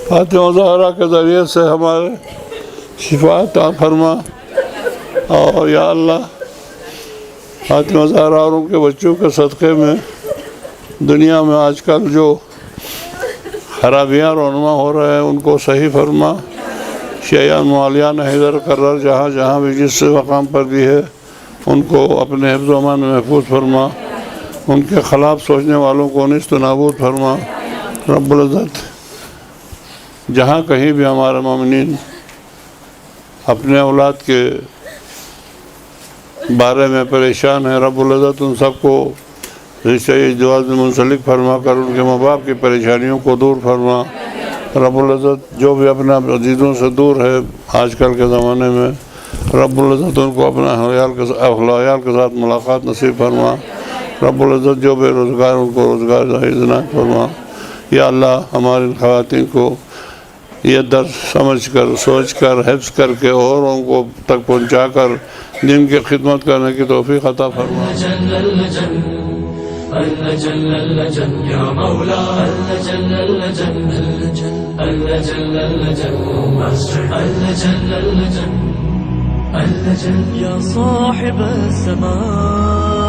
فاطمہ الزہرا کے ذریعے سے ہمارے شفاعت فرما. اور یا اللہ فاطمہ الزہرا اور ان کے بچوں کے صدقے میں دنیا میں آج کل جو خرابیاں رونما ہو رہے ہیں ان کو صحیح فرما. شیعان موالیان حیدر کرر جہاں جہاں بھی جس مقام پر بھی ہے ان کو اپنے حفظ و امان میں محفوظ فرما. ان کے خلاف سوچنے والوں کو نیست و نابود فرما. رب العزت جہاں کہیں بھی ہمارے مومنین اپنے اولاد کے بارے میں پریشان ہیں، رب العزت ان سب کو رشتہ ازدواج میں منسلک فرما کر ان کے ماں باپ کی پریشانیوں کو دور فرما. رب العزت جو بھی اپنے عزیزوں سے دور ہے آج کل کے زمانے میں، رب العزت ان کو اپنا اہل کے ساتھ ملاقات نصیب فرما. رب العزت جو بے روزگار ان کو روزگار عنایت فرما. یا اللہ ہماری ان خواتین کو یہ درس سمجھ کر سوچ کر حفظ کر کے اوروں کو تک پہنچا کر دین کی خدمت کرنے کی توفیق عطا فرما. يا صاحب الزمان